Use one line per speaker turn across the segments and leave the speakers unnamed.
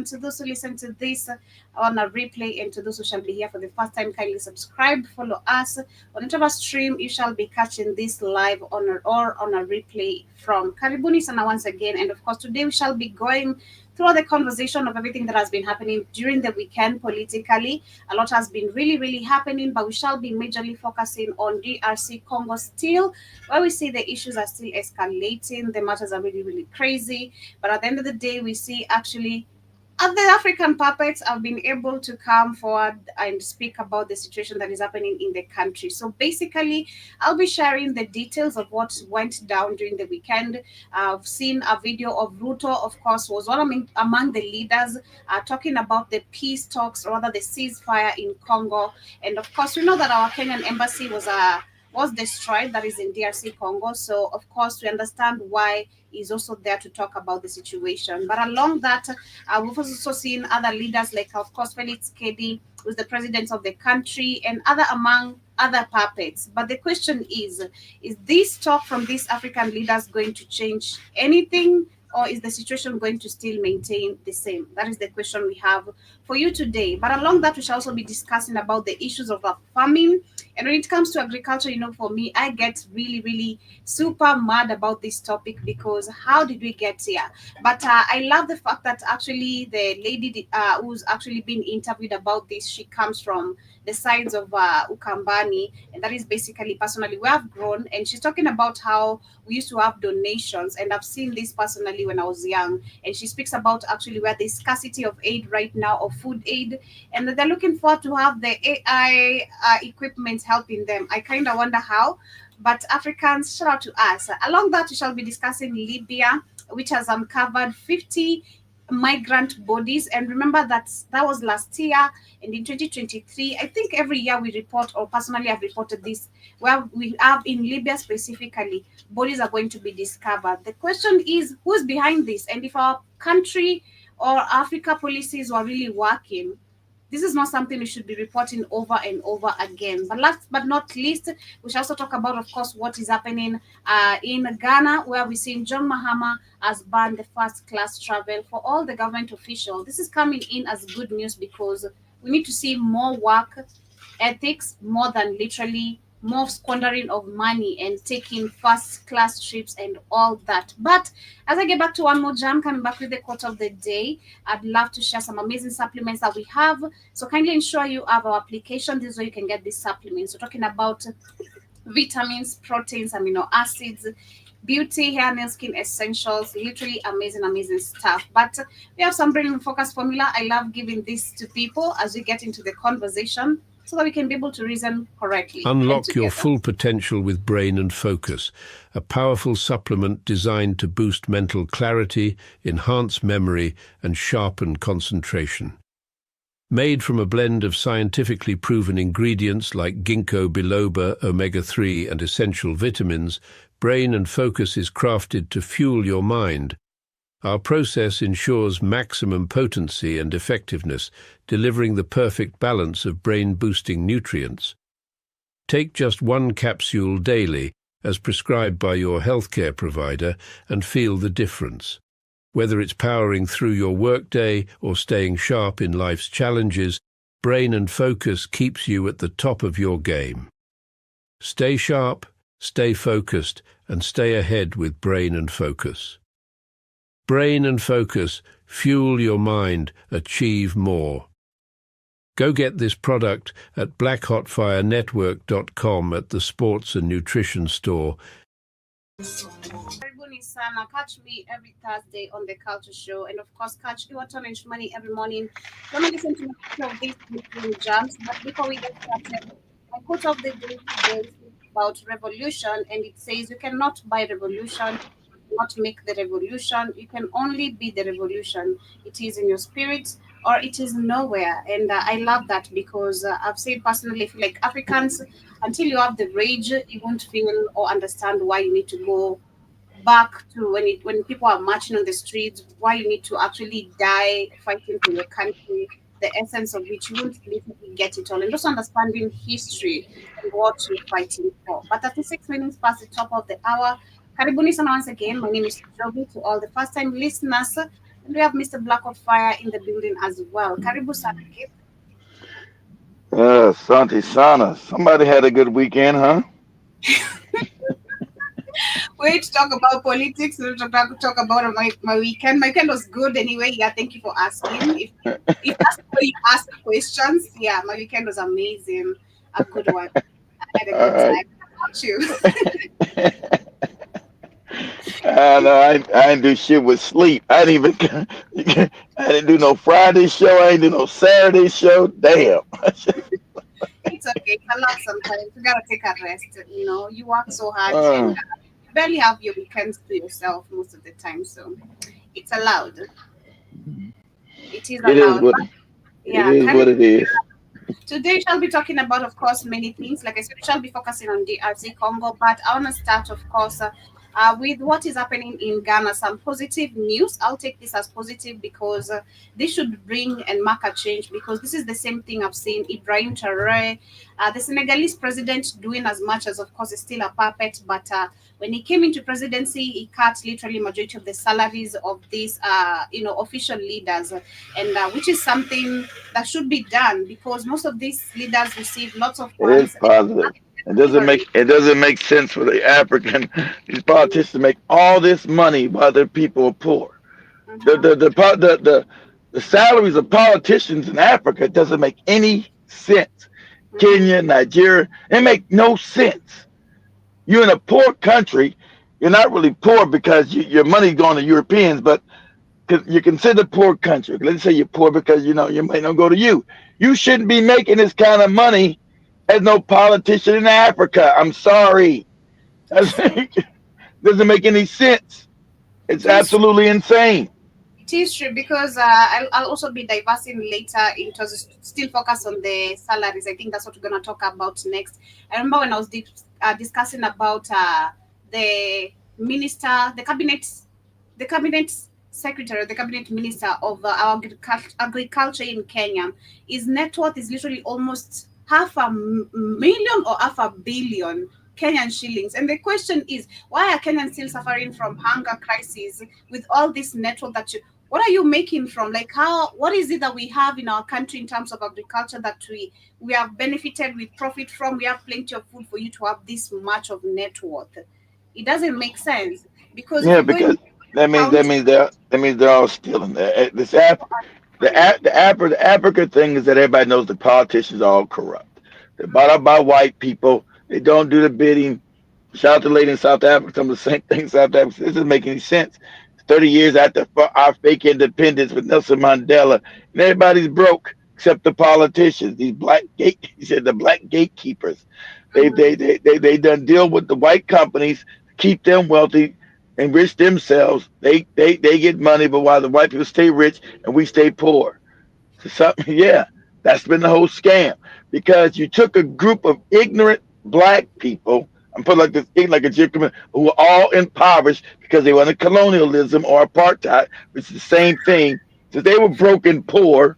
to those who listen to this on a replay, and to those who shall be here for the first time, kindly subscribe, follow us on whatever stream you shall be catching this live on or on a replay from. Karibuni sana once again, and of course today we shall be going through the conversation of everything that has been happening during the weekend politically. A lot has been really happening, but we shall be majorly focusing on DRC Congo still, where we see the issues are still escalating. The matters are really crazy. But at the end of the day, we see actually the African puppets have been able to come forward and speak about the situation that is happening in the country. So basically, I'll be sharing the details of what went down during the weekend. I've seen a video of Ruto, of course, was one among the leaders talking about the peace talks, or rather the ceasefire in Congo. And of course, we know that our Kenyan embassy was destroyed, that is in DRC Congo. So of course we understand why he's also there to talk about the situation. But along that, we've also seen other leaders like, of course, Felix Tshisekedi, who's the president of the country, and among other puppets. But the question is this talk from these African leaders going to change anything, or is the situation going to still maintain the same? That is the question we have for you today. But along that, we shall also be discussing about the issues of farming. And when it comes to agriculture, for me, I get really super mad about this topic, because how did we get here? But I love the fact that actually the lady who's actually been interviewed about this, she comes from the sides of Ukambani, and that is basically personally where I've grown. And she's talking about how we used to have donations, and I've seen this personally when I was young. And she speaks about actually where the scarcity of aid right now, of food aid, and that they're looking forward to have the AI equipment helping them. I kind of wonder how, but Africans, shout out to us. Along that, we shall be discussing Libya, which has uncovered 50 migrant bodies. And remember that was last year, and in 2023, I think every year we report, or personally I've reported this, where we have in Libya specifically, bodies are going to be discovered. The question is, who's behind this? And if our country or Africa policies were really working, this is not something we should be reporting over and over again. But last but not least, we shall also talk about, of course, what is happening in Ghana, where we're seeing John Mahama has banned the first-class travel for all the government officials. This is coming in as good news, because we need to see more work ethics, more than literally more squandering of money and taking first-class trips and all that. But as I get back to one more jam, coming back with the quote of the day, I'd love to share some amazing supplements that we have. So kindly ensure you have our application. This is where you can get these supplements. We're talking about vitamins, proteins, amino acids, beauty, hair, nail, skin essentials, literally amazing stuff. But we have some brain and focus formula. I love giving this to people as we get into the conversation, so that we can be able to reason correctly.
Unlock your full potential with Brain and Focus, a powerful supplement designed to boost mental clarity, enhance memory, and sharpen concentration. Made from a blend of scientifically proven ingredients like ginkgo biloba, omega-3, and essential vitamins, Brain and Focus is crafted to fuel your mind. Our process ensures maximum potency and effectiveness, delivering the perfect balance of brain-boosting nutrients. Take just one capsule daily, as prescribed by your healthcare provider, and feel the difference. Whether it's powering through your workday or staying sharp in life's challenges, Brain and Focus keeps you at the top of your game. Stay sharp, stay focused, and stay ahead with Brain and Focus. Brain and Focus, fuel your mind, achieve more. Go get this product at blackhotfirenetwork.com at the Sports and Nutrition Store.
Karibuni sana. Catch me every Thursday on The Culture Show, and of course catch Iwaton and Shmani every morning. Don't listen to my of these weekly jams. But before we get started, my quote of the day today is about revolution, and it says, you cannot buy revolution, not make the revolution. You can only be the revolution. It is in your spirit, or it is nowhere. And I love that, because I've said personally, I feel like Africans, until you have the rage, you won't feel or understand why you need to go back to when people are marching on the streets, why you need to actually die fighting for your country, the essence of which you won't literally get it all. And also understanding history and what you're fighting for. But 36 minutes past the top of the hour. Karibuni sana once again. My name is Joby. To all the first-time listeners, And we have Mr. Black of Fire in the building as well. Karibu sana.
Santi Sana. Somebody had a good weekend, huh?
Wait to talk about politics. We'll talk about my weekend. My weekend was good anyway. Yeah, thank you for asking. If that's the way you ask questions, yeah, my weekend was amazing. A good one. I had a
All
good
right.
time. How about you?
I didn't do shit with sleep. I didn't even. I didn't do no Friday show. I didn't do no Saturday show. Damn.
It's okay. It's allowed sometimes. You gotta take a rest. You know, you work so hard and
Uh,
you barely have your weekends to yourself most of the time. So it's allowed. It is
it is
allowed.
what
But
it
yeah,
is. What it is.
today we shall be talking about, of course, many things. Like I said, we shall be focusing on DRC Congo, but I want to start, of course, with what is happening in Ghana. Some positive news. I'll take this as positive because this should bring and mark a change because this is the same thing I've seen Ibrahim Traore, the Senegalese president, doing as much as, of course, is still a puppet, but when he came into presidency, he cut literally majority of the salaries of these, official leaders, and which is something that should be done because most of these leaders receive lots of
It is
funds and
positive.
delivering.
It doesn't make sense for the African these politicians to make all this money while their people are poor. The
Mhm.
the the po- the salaries of politicians in Africa doesn't make any sense.
Mhm.
Kenya, Nigeria, it make no sense. You're in a poor country. You're not really poor because your money's going to Europeans, but you're considered poor country. Let's say you're poor because your money don't go to you. You shouldn't be making this kind of money as no politician in Africa. I'm sorry.
It is true.
Doesn't make any sense.
It
It's
is true.
absolutely insane.
It is true because I'll also be diversing later into still focus on the salaries. I think that's what we're going to talk about next. I remember when I was discussing about the minister, the cabinet secretary, the cabinet minister of agriculture in Kenya. His net worth is literally almost half a million or half a billion Kenyan shillings. And the question is, why are Kenyans still suffering from hunger crisis with all this network that you what are you making from, like, how what is it that we have in our country in terms of agriculture that we have benefited with profit from? We have plenty of food for you to have this much of net worth. It doesn't make sense because if
Yeah,
you're going
because
to
that
count
means they're all stealing. This app,
money.
the Africa thing is that everybody knows the politicians are all corrupt. They're bought up by white people. They don't do the bidding. Shout out to the lady in South Africa. Some of the same things South Africa. This doesn't make any sense. 30 years after our fake independence with Nelson Mandela, and everybody's broke except the politicians. These he said the black gatekeepers.
Mhm.
They done deal with the white companies, keep them wealthy, enrich themselves. They get money, but while the white people stay rich and we stay poor. So something, yeah, that's been the whole scam because you took a group of ignorant black people. I'm putting like this, like a Jim who were all impoverished because they were under colonialism or apartheid, which is the same thing. So they were broken, poor.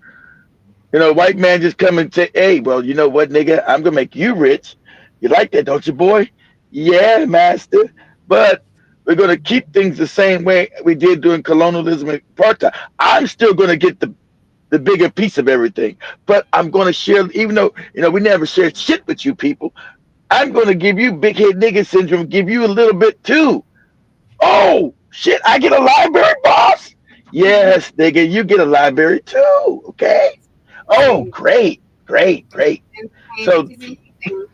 White man just come and say, "Hey, well, you know what, nigga, I'm gonna make you rich. You like that, don't you, boy? Yeah, master. But we're gonna keep things the same way we did during colonialism and apartheid. I'm still gonna get the bigger piece of everything. But I'm going to share, even though, we never shared shit with you people. I'm going to give you big head nigga syndrome, give you a little bit too. Oh, shit, I get a library, boss? Yes, nigga, you get a library too. Okay. Oh,
Insane.
great, great, great.
Insane. It
So
is insane.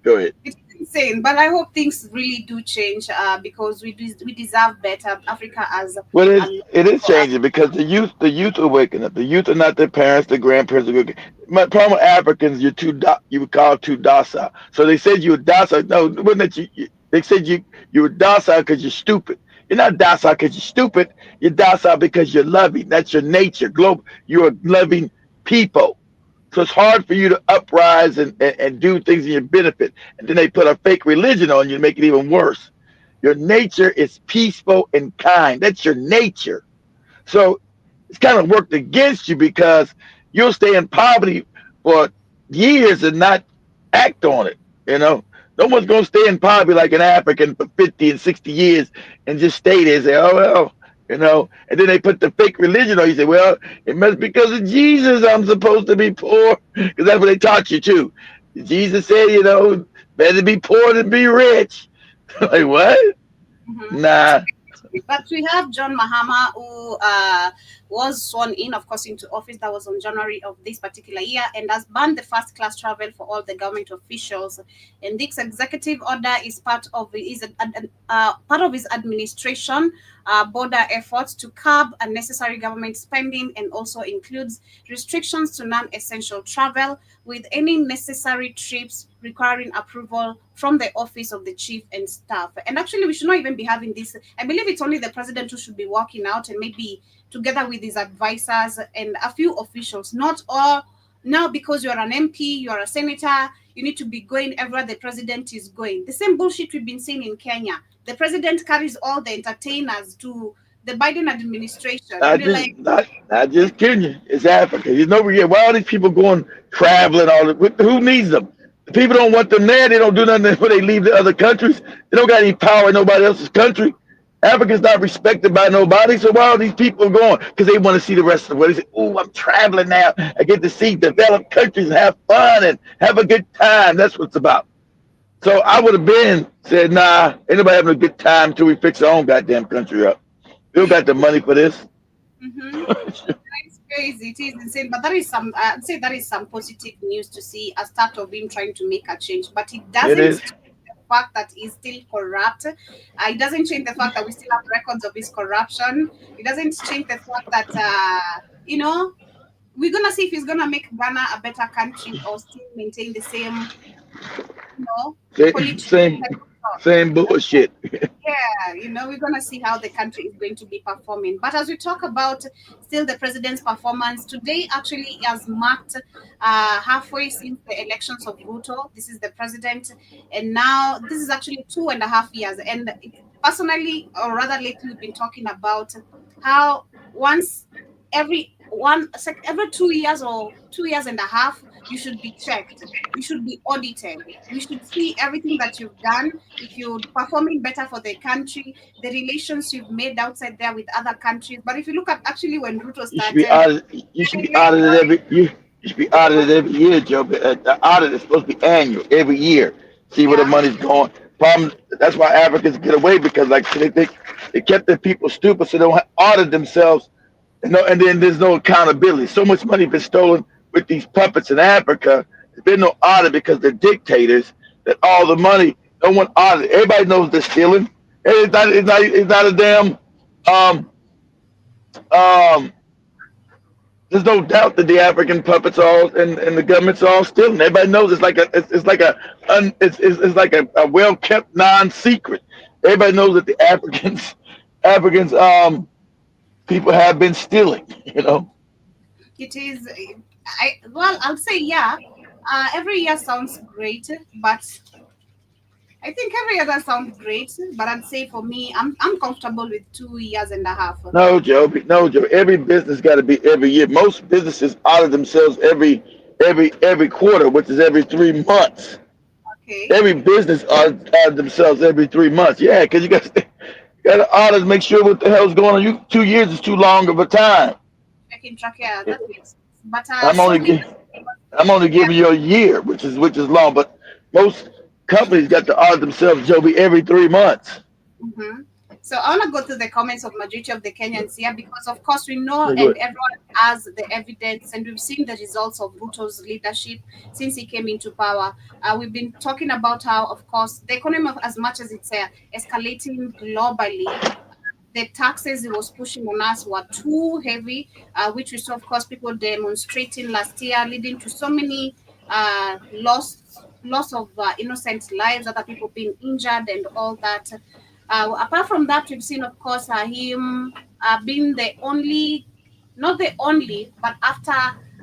go ahead.
It's insane. But I hope things really do change because we deserve better. Africa has
Well,
a lot
it is
for us.
changing because the youth are waking up. The youth are not their parents, their grandparents. My problem with Africans, you were called too docile. So they said you were docile. No, it wasn't that they said you were docile because you're stupid. You're not docile because you're stupid. You're docile because you're loving. That's your nature. Global. You're a loving people. So it's hard for you to uprise and do things in your benefit. And then they put a fake religion on you to make it even worse. Your nature is peaceful and kind. That's your nature. So it's kind of worked against you because you'll stay in poverty for years and not act on it. No one's going to stay in poverty like an African for 50 and 60 years and just stay there and say, oh, well. And then they put the fake religion on. You say, well, it must be because of Jesus I'm supposed to be poor, because that's what they taught you too. Jesus said, better be poor than be rich. Like what?
Mhm.
Nah.
But we have John Mahama, who was sworn in, of course, into office. That was on January of this particular year, and has banned the first class travel for all the government officials. And this executive order is part of his administration border efforts to curb unnecessary government spending, and also includes restrictions to non-essential travel, with any necessary trips requiring approval from the office of the chief and staff. And actually, we should not even be having this. I believe it's only the president who should be walking out, and maybe together with his advisors and a few officials, not all. Now, because you're an MP, you're a senator, you need to be going everywhere the president is going. The same bullshit we've been seeing in Kenya. The president carries all the entertainers to the Biden administration.
Not
And you're
just
like,
not just Kenya. It's Africa. Why are these people going traveling all who needs them? The people don't want them there. They don't do nothing when they leave the other countries. They don't got any power in nobody else's country. Africa's not respected by nobody. So why are these people going? Because they want to see the rest of the world. They say, oh, I'm traveling now. I get to see developed countries and have fun and have a good time. That's what it's about. So I would have been said, nah, ain't nobody having a good time until we fix our own goddamn country up. We don't got the money for this.
mm-hmm. It's crazy. It is insane. But I'd say that is some positive news to see a start of him trying to make a change. But it
It
doesn't
is.
change the fact that he's still corrupt. It doesn't change the fact that we still have records of his corruption. It doesn't change the fact that, we're going to see if he's going to make Ghana a better country or still maintain the same, political
Same,
type of thought.
same bullshit.
Yeah, we're going to see how the country is going to be performing. But as we talk about still the president's performance, today actually has marked halfway since the elections of Ruto. This is the president. And now this is actually 2.5 years. And personally, or rather lately, we've been talking about how once every 2 years or 2 years and a half, you should be checked, you should be audited, we should see everything that you've done, if you're performing better for the country, the relations you've made outside there with other countries. But if you look at actually when Ruto
You should be
started,
audited. You should be audited every you. You should be audited every year, Joe. But, the audit is supposed to be annual, every year. See where the
yeah,
money's going. Problem. That's why Africans get away because like they kept their people stupid, so they don't audit themselves. And then there's no accountability. So much money been stolen with these puppets in Africa. There's been no audit because they're dictators. That all the money, no one audit. Everybody knows they're stealing. It's not a damn. Um, um, there's no doubt that the African puppets all and the government's all stealing. Everybody knows it's like a well kept non secret. Everybody knows that the Africans people have been stealing.
it is. I'll say yeah. Every year sounds great, but I think every other sounds great. But I'd say for me, I'm comfortable with 2 years and a half.
No, Joe. No, Joe. Every business got to be every year. Most businesses audit themselves every quarter, which is every 3 months.
Okay,
Every business audit themselves every 3 months. Yeah, because you got to audit, make sure what the hell's going on. 2 years is too long of a time.
checking track. Yeah, that makes sense. But
I'm only
showing,
gi- I'm only
yeah.
giving you a year, which is long. But most companies got to audit themselves, Joby, every 3 months.
Mhm. So I want to go to the comments of majority of the Kenyans here because, of course, we know
Yeah, go
and
ahead.
everyone has the evidence, and we've seen the results of Ruto's leadership since he came into power. We've been talking about how, of course, the economy, as much as it's escalating globally, the taxes he was pushing on us were too heavy, which we saw, of course, people demonstrating last year, leading to so many loss of innocent lives, other people being injured, and all that. Apart from that, we've seen, of course, him being the only, not the only, but after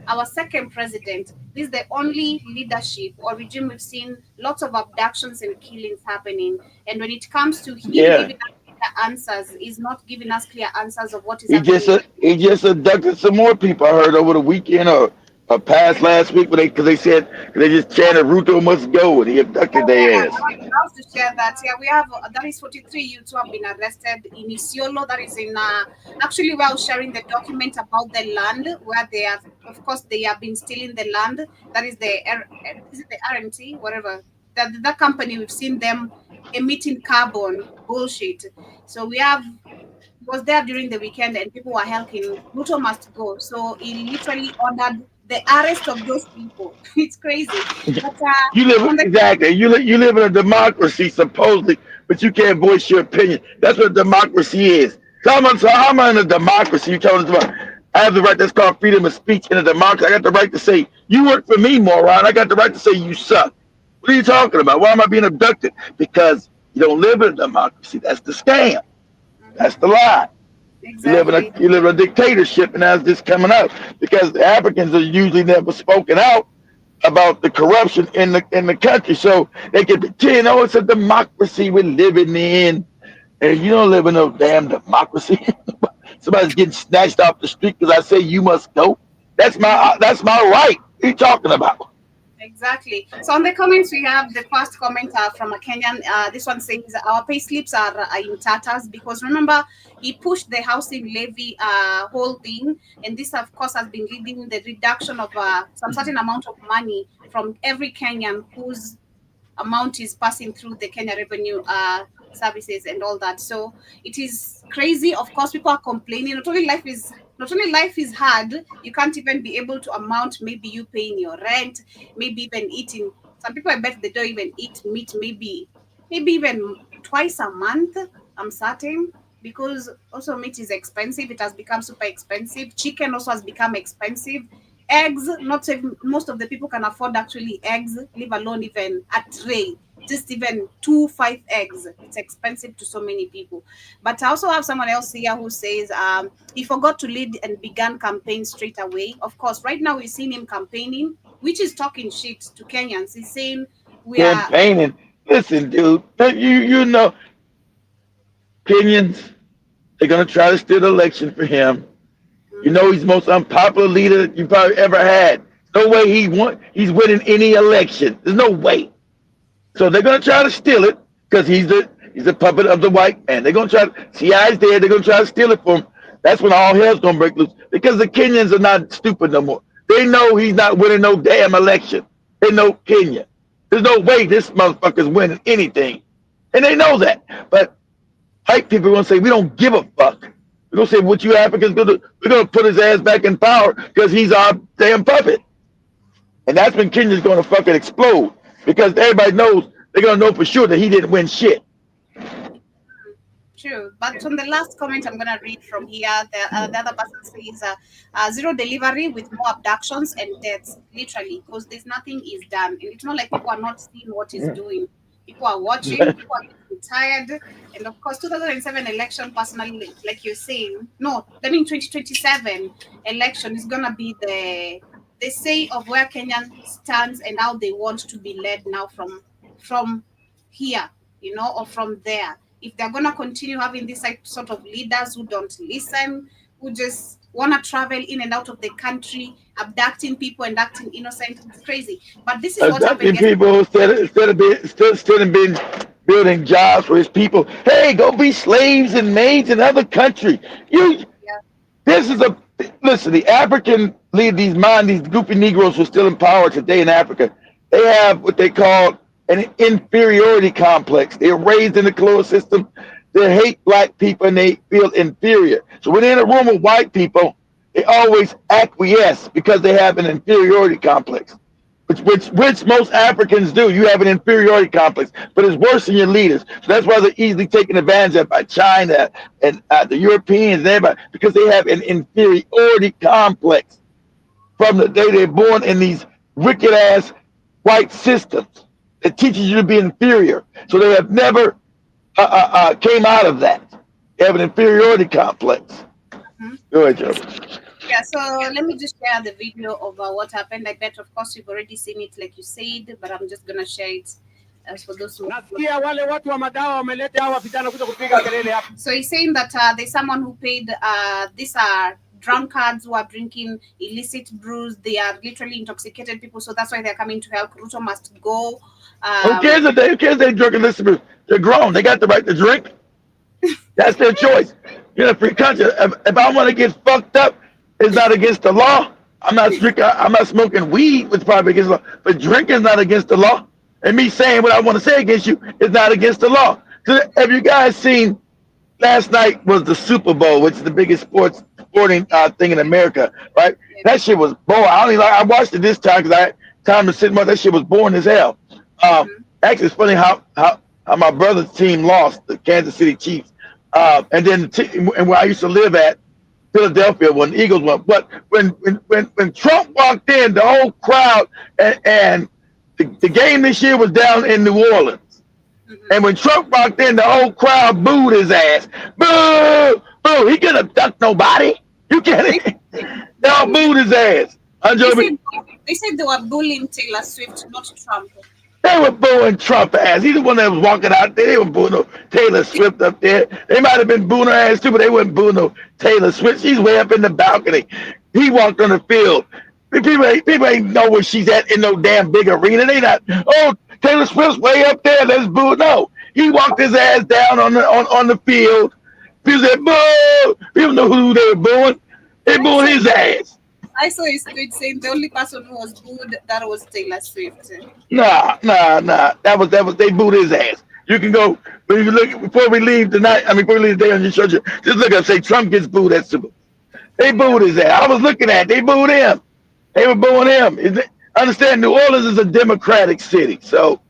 our second president, this is the only leadership or regime we've seen lots of abductions and killings happening. And when it comes to him
Yeah,
giving us clear answers, he's not giving us clear answers of what is
he just
happening.
he just abducted some more people. I heard over the weekend, or passed last week when because they said they just chanted Ruto must go and he abducted
Oh, yeah,
their ass.
I was to share that. Yeah, we have that is 43 youths who have been arrested in Isiolo. That is in actually we are sharing the document about the land where they have, of course, they have been stealing the land. That is the is it the RNT, whatever that company. We've seen them emitting carbon bullshit. So we have was there during the weekend and people were helping. Ruto must go. So he literally ordered the arrest of those people. It's crazy. But
You live
on the
exactly. You live in a democracy supposedly, but you can't voice your opinion. That's what democracy is. So I'm in a democracy. You telling us about? I have the right. That's called freedom of speech in a democracy. I got the right to say you work for me, moron. I got the right to say you suck. What are you talking about? Why am I being abducted? Because you don't live in a democracy. That's the scam. That's the lie.
exactly.
You live in a dictatorship, and that's just coming out because the Africans are usually never spoken out about the corruption in the country, so they can pretend, oh, it's a democracy we're living in, and you don't live in no damn democracy. Somebody's getting snatched off the street because I say you must go. That's my right. What are you talking about?
Exactly. So on the comments, we have the first comment from a Kenyan. This one says our pay slips are in tatters because remember he pushed the housing levy whole thing, and this of course has been leading the reduction of some certain amount of money from every Kenyan whose amount is passing through the Kenya Revenue Services and all that. So it is crazy. Of course, people are complaining. Not only life is hard, you can't even be able to amount. Maybe you paying your rent, maybe even eating. Some people I bet they don't even eat meat. Maybe even twice a month. I'm certain because also meat is expensive. It has become super expensive. Chicken also has become expensive. Eggs, not even most of the people can afford actually eggs, leave alone even a tray. Just even 2 5 eggs. It's expensive to so many people. But I also have someone else here who says he forgot to lead and began campaign straight away. Of course, right now we've seen him campaigning, which is talking shit to Kenyans. He's saying we are
Campaigning. Listen, dude, you know, opinions. They're gonna try to steal the election for him. You know, he's the most unpopular leader you probably ever had. No way he's winning any election. There's no way. So they're gonna try to steal it because he's a puppet of the white man. They're gonna try to see eyes there. They're gonna try to steal it from him. That's when all hell's gonna break loose because the Kenyans are not stupid no more. They know he's not winning no damn election. They know Kenya. There's no way this motherfucker's winning anything, and they know that. But white people are gonna say we don't give a fuck. We're gonna say what you Africans gonna do. We're gonna put his ass back in power because he's our damn puppet. And that's when Kenya's gonna fucking explode because everybody knows they're gonna know for sure that he didn't win shit.
true. But on the last comment I'm gonna read from here, the other person says zero delivery with more abductions and deaths, literally, because there's nothing is done, and it's not like people are not seeing what he's doing. People are watching. People are getting tired, and of course, 2007 election, personally, like you're saying, no, I mean 2027 election is gonna be the say of where Kenya stands and how they want to be led now from here, or from there. If they're gonna continue having this sort of leaders who don't listen, who just wanna travel in and out of the country, abducting people and acting innocent, it's crazy. But this is what happened
Abducting
yesterday.
people instead of being building jobs for his people. Hey, go be slaves and maids in other country. You
Yeah.
This is a listen. The African lead these goofy Negroes who are still in power today in Africa. They have what they call an inferiority complex. They're raised in the colonial system. They hate black people and they feel inferior. So when they're in a room with white people, they always acquiesce because they have an inferiority complex. Which most Africans do. You have an inferiority complex, but it's worse than your leaders. So that's why they're easily taken advantage of by China and the Europeans and everybody because they have an inferiority complex from the day they're born in these wicked ass white systems that teaches you to be inferior. So they have never came out of that. They have an inferiority complex.
Mhm.
Go ahead, Joe.
Yeah, so let me just share the video of what happened. I bet, of course, you've already seen it, like you said, but I'm just gonna share it as for those who.
Nasikia wale watu wa madawa wameleta hawa vijana kuja kupiga kelele hapa.
So he's saying that there's someone who paid these are drunkards who are drinking illicit brews. They are literally intoxicated people. So that's why they're coming to help. Ruto must go.
Who cares if they, who cares if they drink illicit brew? They're grown. They got the right to drink. That's their choice. You're in a free country. If I want to get fucked up, it's not against the law. I'm not smoking weed, which is probably against the law. But drinking is not against the law. And me saying what I want to say against you is not against the law. Have you guys seen? Last night was the Super Bowl, which is the biggest sporting thing in America, right? That shit was boring. I watched it this time because I had time to sit and watch. That shit was boring as hell. Actually, it's funny how my brother's team lost, the Kansas City Chiefs. And then and where I used to live at, Philadelphia, when the Eagles won. But when Trump walked in, the whole crowd and the game this year was down in New Orleans. And when Trump walked in, the whole crowd booed his ass. Boo! Boo! He couldn't abduct nobody. You can't. They all booed his ass.
They said they were bullying Taylor Swift, not Trump.
They were booing Trump ass. He's the one that was walking out there. They were booing no Taylor Swift up there. They might have been booing her ass too, but they weren't booing no Taylor Swift. She's way up in the balcony. He walked on the field. People ain't know where she's at in no damn big arena. They not, oh, Taylor Swift's way up there. Let's boo. No. He walked his ass down on the field. People said, boo. People know who they were booing. They booed his ass.
I saw his tweet saying the only person who was booed, that was Taylor Swift.
Nah. That was they booed his ass. You can go when you look before we leave tonight. Before we leave the day on your show, just look up, say Trump gets booed at Super Bowl. They booed his ass. I was looking at it. They booed him. They were booing him. Understand, New Orleans is a Democratic city. So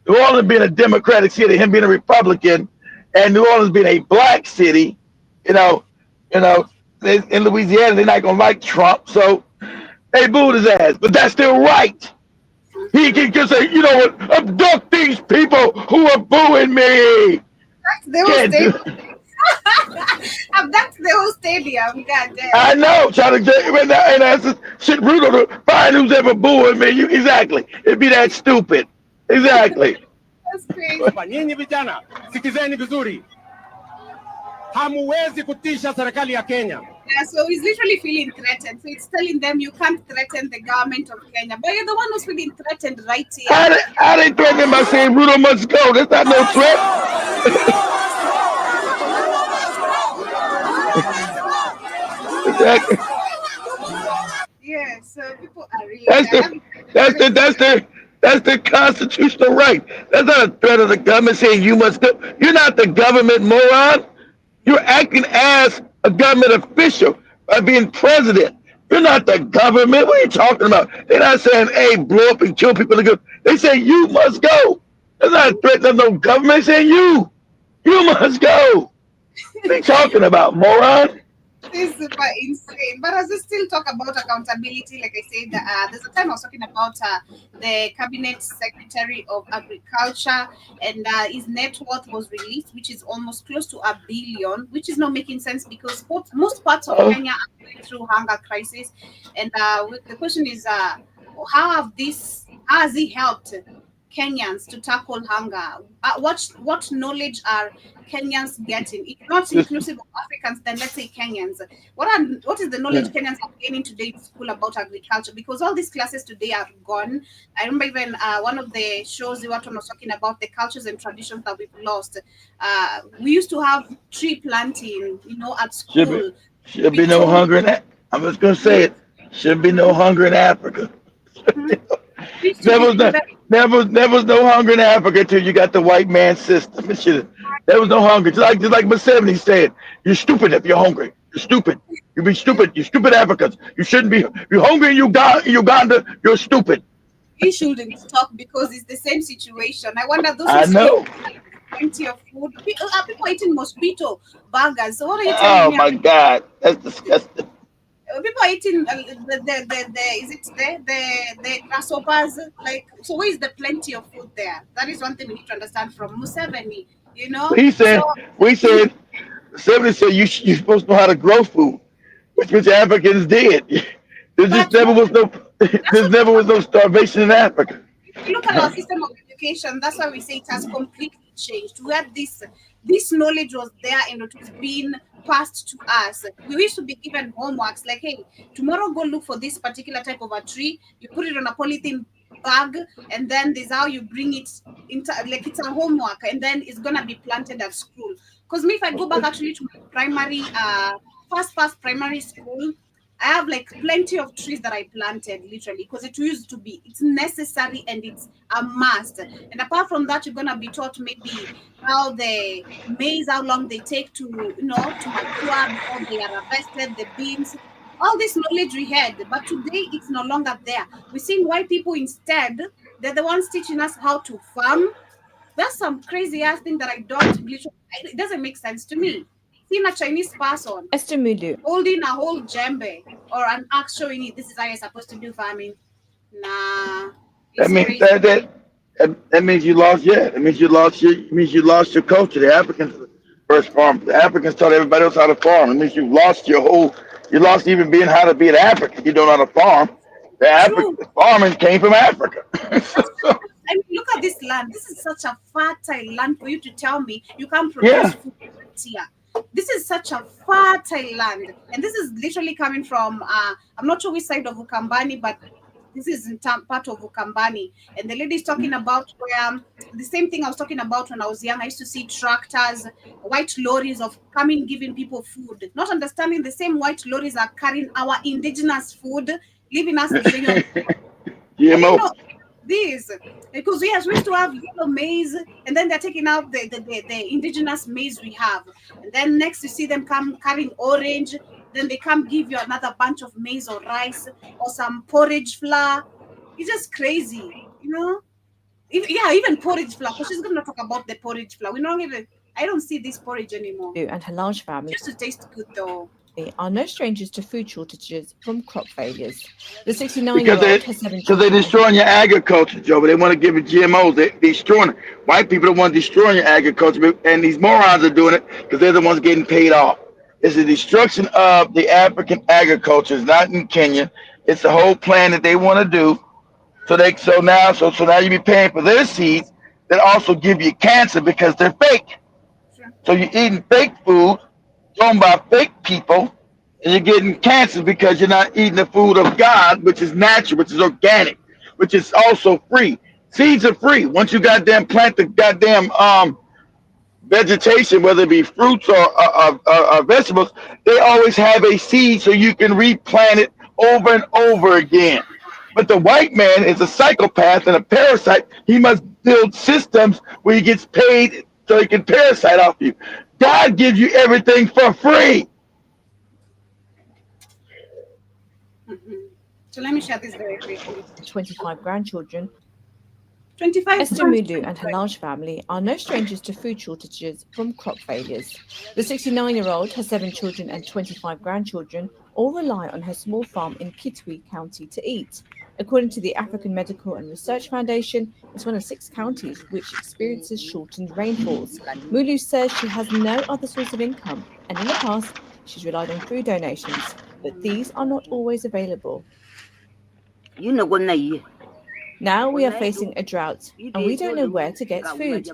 New Orleans being a Democratic city, him being a Republican, and New Orleans being a black city, in Louisiana, they're not gonna like Trump. So they booed his ass. But that's their right. He can just say, you know what, abduct these people who are booing me.
That's the whole stadium. God damn.
I know, trying to get and that's shit brutal to find who's ever booing me. Exactly. It'd be that stupid. Exactly.
That's crazy.
Nyinyi vijana, sikizeni vizuri. Hamuwezi kutisha serikali ya Kenya.
Yeah, so he's literally feeling threatened. So it's telling them you can't threaten the government of Kenya. But you're the one who's feeling threatened right here.
How they threatening by saying Ruto must go? That's not no threat. Exactly.
Yeah, so people are really
that's their constitutional right. That's not a threat of the government saying you must go. You're not the government, moron. You're acting as a government official by being president. You're not the government. What are you talking about? They're not saying, hey, blow up and kill people. They say you must go. That's not a threat of no government. They're saying you must go. What are you talking about, moron?
This is super insane. But as we still talk about accountability, like I said, there's a time I was talking about the cabinet secretary of agriculture, and his net worth was released, which is almost close to $1 billion, which is not making sense because most parts of Kenya are going through hunger crisis. And the question is, how has he helped Kenyans to tackle hunger? What knowledge are Kenyans getting? If not inclusive of Africans, then let's say Kenyans. What is the knowledge Kenyans are gaining today in school about agriculture? Because all these classes today are gone. I remember even one of the shows Iwaton was talking about the cultures and traditions that we've lost. We used to have tree planting, at school.
Should be no hunger in that. I'm just gonna say it. Should be no hunger in Africa. There was no hunger in Africa until you got the white man system. There was no hunger. Just like Museveni said, you're stupid if you're hungry. You're stupid. You be stupid. You stupid Africans. You shouldn't be. You're hungry in Uganda. You're stupid.
He shouldn't talk because it's the same situation. I wonder those.
I know.
Plenty of food. People eating mosquito burgers. So what are you telling me?
Oh my God, that's disgusting.
People are eating the grasshoppers. Like, so where is the plenty of food there? That is one thing we need to understand from Museveni.
We said Museveni said you're supposed to know how to grow food, which Africans did. There never was no starvation in Africa.
Look at our system of education. That's why we say it has completely changed. Where this knowledge was there and it was being passed to us. We used to be given homeworks like, hey, tomorrow go look for this particular type of a tree. You put it on a polythene bag, and then this is how you bring it into, like, it's a homework, and then it's gonna be planted at school. Because me, if I go back actually to my primary, first primary school, I have like plenty of trees that I planted literally because it used to be, it's necessary and it's a must. And apart from that, you're gonna be taught maybe how the maize, how long they take to, to mature before they are harvested, the beans, all this knowledge we had. But today it's no longer there. We're seeing white people instead, they're the ones teaching us how to farm. That's some crazy ass thing that I don't literally, it doesn't make sense to me. Seeing a Chinese person holding a whole djembe or an axe showing it, this is how you're supposed to do farming. Nah,
That
it's
means
crazy.
that means you lost. Yeah, that means you lost your culture. The Africans first farm. The Africans taught everybody else how to farm. It means you've lost you lost even being how to be an African. You don't know how to farm.
True.
The farming came from Africa.
That's true. I mean, look at this land. This is such a fertile land for you to tell me you can't produce
Yeah,
food here. This is such a fertile land, and this is literally coming from. I'm not sure which side of Ukambani, but this is in part of Ukambani. And the lady is talking about where the same thing I was talking about when I was young. I used to see tractors, white lorries of coming giving people food, not understanding the same white lorries are carrying our indigenous food, leaving us Nigerian. I didn't
GMO.
know this because we used to have yellow maize, and then they're taking out the indigenous maize we have, and then next you see them come carrying orange, then they come give you another bunch of maize or rice or some porridge flour. It's just crazy, yeah, even porridge flour, because she's gonna talk about the porridge flour. We don't even, I don't see this porridge anymore.
And her large family
It used to taste good though.
are no strangers to food shortages from crop failures. The
Because
69-year-old has 7
they're
children.
destroying your agriculture, Joe. But they want to give it GMOs. They're destroying it. White people don't want to destroy your agriculture, and these morons are doing it because they're the ones getting paid off. It's the destruction of the African agriculture. It's not in Kenya. It's the whole plan that they want to do. So now you be paying for their seeds that also give you cancer because they're fake.
Sure.
So you're eating fake food grown by fake people, and you're getting cancer because you're not eating the food of God, which is natural, which is organic, which is also free. Seeds are free. Once you goddamn plant the goddamn vegetation, whether it be fruits or vegetables, they always have a seed so you can replant it over and over again. But the white man is a psychopath and a parasite. He must build systems where he gets paid so he can parasite off you. God gives you everything for free.
Mhm. So let me share this very quickly.
25 grandchildren.
25
Esther Mulu and her large family are no strangers to food shortages from crop failures. The 69-year-old has 7 children and 25 grandchildren, all rely on her small farm in Kitwe County to eat. According to the African Medical and Research Foundation, it's one of 6 counties which experiences shortened rainfalls. Mulu says she has no other source of income, and in the past, she's relied on food donations, but these are not always available. Now we are facing a drought and we don't know where to get food.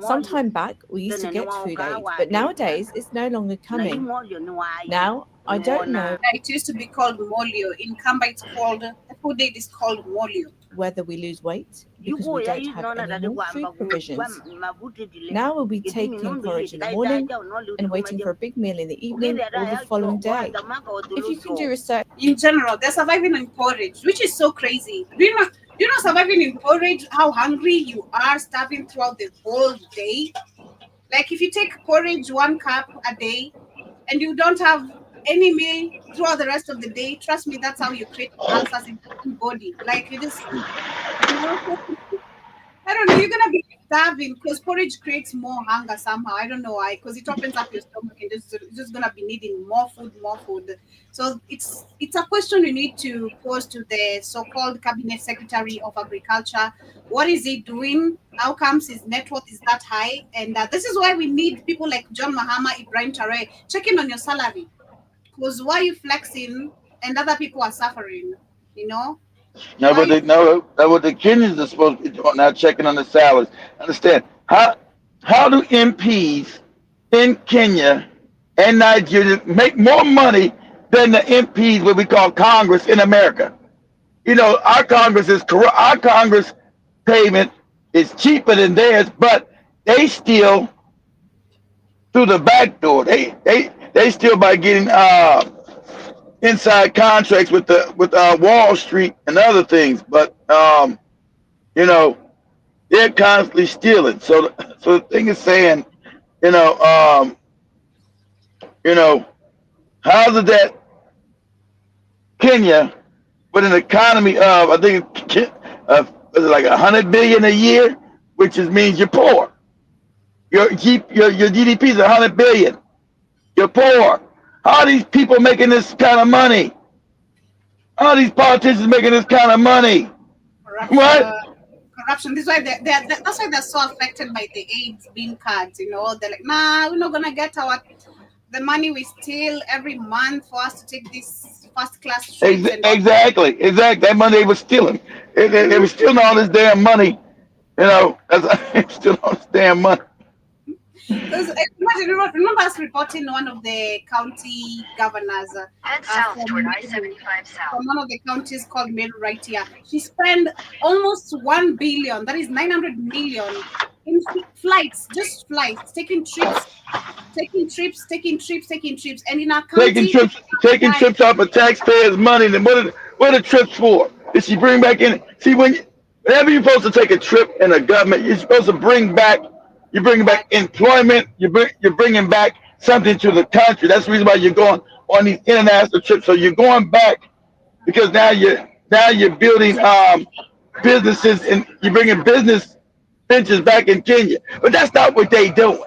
Some time back we used to get food aid, but nowadays it's no longer coming. Now I don't know
It used to be called molio. In Kamba, it's called, the food aid is called molio.
whether we lose weight because we don't have any more food provisions. Now we'll be taking porridge in the morning and waiting for a big meal in the evening or the following day. If you can do research
In general, they're surviving on porridge, which is so crazy. Do you know surviving in porridge, how hungry you are, starving throughout the whole day? Like if you take porridge 1 cup a day and you don't have any meal throughout the rest of the day, trust me, that's how you create ulcers in your body. Like you just, you know, I don't know, you're gonna be starving because porridge creates more hunger somehow. I don't know why, because it opens up your stomach and it's just gonna be needing more food, more food. So it's a question we need to pose to the so-called cabinet secretary of agriculture. What is he doing? How comes his net worth is that high? And this is why we need people like John Mahama, Ibrahim Traore, checking on your salary. Because why are you flexing and other people are suffering? You know,
Now what
Why?
they now what the Kenyans are supposed to be doing now, checking on the salaries. Understand how do MPs in Kenya and Nigeria make more money than the MPs what we call Congress in America? You know, our Congress is corrupt. Our Congress payment is cheaper than theirs, but they steal through the back door. They steal by getting inside contracts with the with Wall Street and other things. But you know, they're constantly stealing. So the thing is saying, you know, um, you know, how did that Kenya with an economy of I think is it like 100 billion a year, which is means you're poor. Your GDP is 100 billion. You're poor. How are these people making this kind of money? How are these politicians making this kind of money?
Corruption.
What?
Corruption. This is why that's why they're so affected by the AIDS being cut. You know, they're like, nah, we're not gonna get the money we steal every month for us to take these first class trips and all.
Exactly. That money they were stealing. They were stealing all this damn money. You know, that's still all this damn money.
Because imagine, remember us reporting one of the county governors
Head south
from
toward
Meru,
I-75 south.
from one of the counties called Meru right here. She spent almost 1 billion, that is 900 million, in flights, just flights, taking trips, and in our
taking
county,
trips, taking trips off of taxpayers' money. Then what are trips for? Did she bring back in? See, whenever you're supposed to take a trip in a government, you're supposed to bring back. You're bringing back employment. You're bringing back something to the country. That's the reason why you're going on these international trips. So you're going back because now you're building businesses and you're bringing business ventures back in Kenya. But that's not what they doing.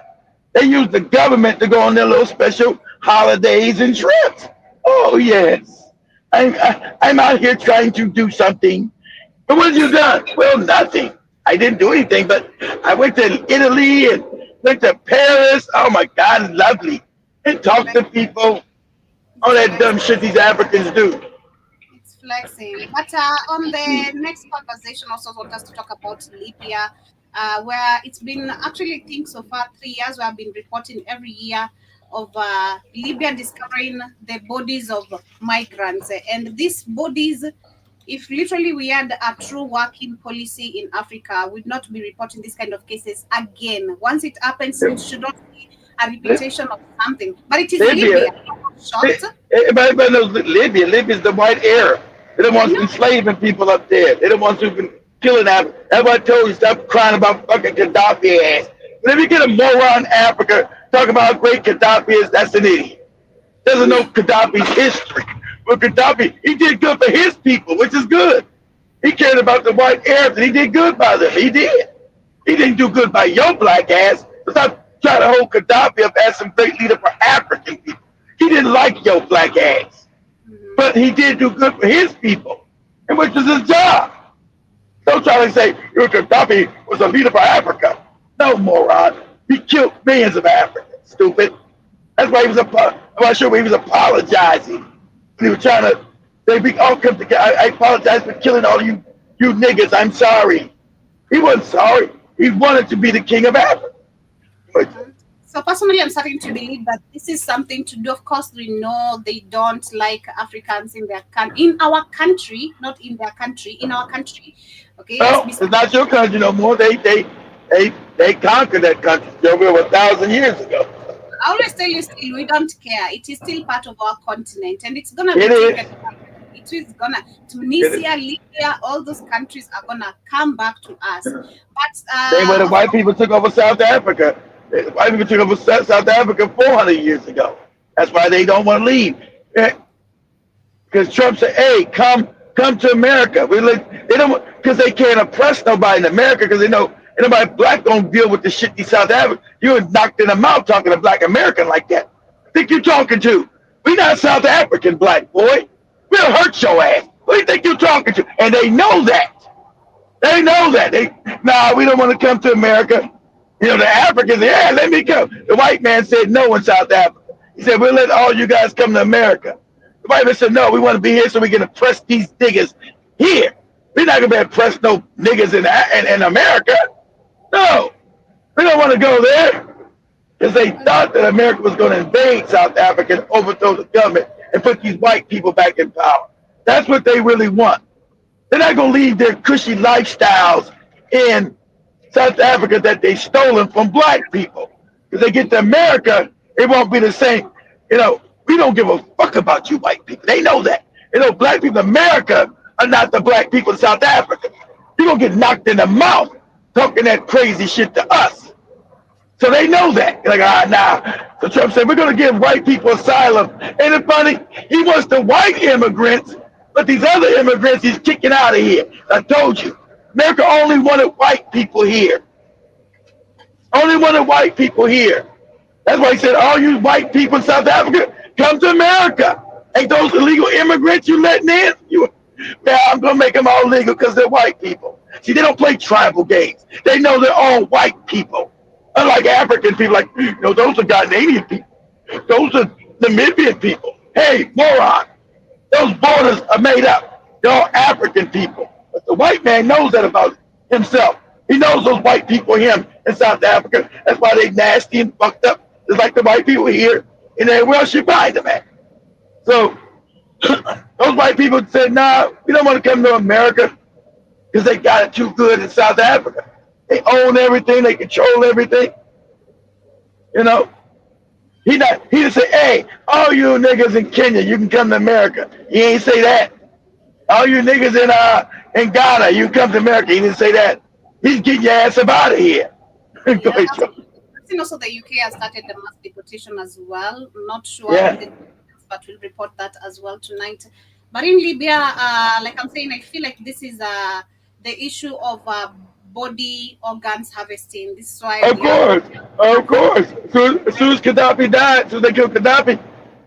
They use the government to go on their little special holidays and trips. Oh yes, I'm out here trying to do something. But what have you done? Well, nothing. I didn't do anything, but I went to Italy and went to Paris. Oh my God, it's lovely. And talked to people. All that dumb shit these Africans do.
it's flexing. But on the next conversation, also want us to talk about Libya, where it's been actually, I think so far 3 years we have been reporting every year of Libya discovering the bodies of migrants, and these bodies. If literally we had a true working policy in Africa, we'd not be reporting this kind of cases again. Once it happens, it should not be a repetition of something. But it is
Libya.
Libya. Shocked.
Everybody knows Libya. Libya's the white Arab. They don't
I
want
know.
enslaving people up there. They don't want to be killing Africa. That's why I told you stop crying about fucking Gaddafi ass. But if you get a moron in Africa talking about how great Gaddafi is, that's an idiot. Doesn't know Gaddafi's history. But Gaddafi, he did good for his people, which is good. He cared about the white Arabs, and he did good by them. He did. He didn't do good by your black ass. Stop trying to hold Gaddafi up as some great leader for African people. He didn't like your black ass. But he did do good for his people, and which was his job. Don't try to say Gaddafi was a leader for Africa. No, moron. He killed millions of Africans, stupid. That's why I'm not sure he was apologizing. He was trying to, they be all come together. I apologize for killing all you niggas. I'm sorry. He wasn't sorry. He wanted to be the king of Africa. But
So personally, I'm starting to believe that this is something to do. Of course, we know they don't like Africans in in our country, not in their country, in our country. Okay, let's
well,
be.
it's not your country no more. They conquered that country over 1,000 years ago.
I always tell you, still, we don't care. It is still part of our continent, and it's gonna be
It is.
taken. It is gonna
It is.
Tunisia, Libya, all those countries are gonna come back to us. But
Same way the white people took over South Africa. The white people took over South Africa 400 years ago. That's why they don't want to leave. Because Trump said, "Hey, come to America." They don't because they can't oppress nobody in America because they know ain't nobody black gonna deal with the shit these South Africans. You was knocked in the mouth talking to black American like that. Think you talking to? We not South African black boy. We'll hurt your ass. Who do you think you talking to? And they know that. They know that. We don't want to come to America. You know, the Africans, yeah, let me come. The white man said no in South Africa. He said, we'll let all you guys come to America. The white man said, no, we want to be here so we can oppress these niggas here. We're not gonna be oppressed no niggas in America. No, we don't want to go there because they thought that America was going to invade South Africa and overthrow the government and put these white people back in power. That's what they really want. They're not going to leave their cushy lifestyles in South Africa that they stolen from black people. Because they get to America, it won't be the same. You know, we don't give a fuck about you white people. They know that. You know, black people in America are not the black people in South Africa. You're going to get knocked in the mouth talking that crazy shit to us. So they know that. They're like, nah. So Trump said, we're going to give white people asylum. Ain't it funny? He wants the white immigrants, but these other immigrants he's kicking out of here. I told you. America only wanted white people here. Only wanted white people here. That's why he said, all you white people in South Africa, come to America. Ain't those illegal immigrants you letting in? Man, I'm going to make them all legal because they're white people. See, they don't play tribal games. They know they're all white people. Unlike African people, like, you know, those are Ghanaian people. Those are Namibian people. Hey, moron. Those borders are made up. They're all African people. But the white man knows that about himself. He knows those white people him in South Africa. That's why they nasty and fucked up. Just like the white people here and everywhere else you find them at. So those white people said, nah, we don't want to come to America because they got it too good in South Africa. They own everything. They control everything. You know, he didn't say, hey, all you niggas in Kenya, you can come to America. He ain't say that. All you niggas in Ghana, you can come to America. He didn't say that. He's getting your ass up out of here.
Yeah, I think also the UK has started the mass deportation as well. Not sure, but we'll report that as well tonight. But in Libya, like I'm saying, I feel like this is the issue of body organs harvesting. This is why.
Of course. As soon as Gaddafi died, as soon as they killed Gaddafi,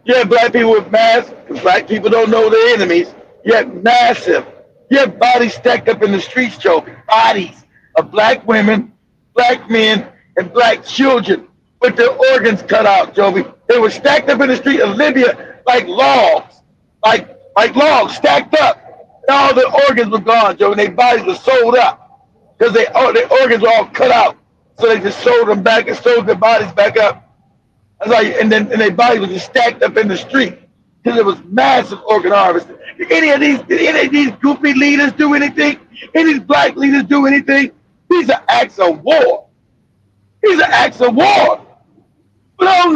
you had black people with masks. Black people don't know their enemies. You had massive. You had bodies stacked up in the streets, Joby. Bodies of black women, black men, and black children with their organs cut out, Joby. They were stacked up in the street of Libya like logs, like logs stacked up. And all their organs were gone, Joby. And their bodies were sold up because their organs were all cut out. So they just sold them back and sold their bodies back up. And their bodies were just stacked up in the street because there was massive organ harvesting. Did any of these goofy leaders do anything? Any of these black leaders do anything? These are acts of war. These are acts of war. But oh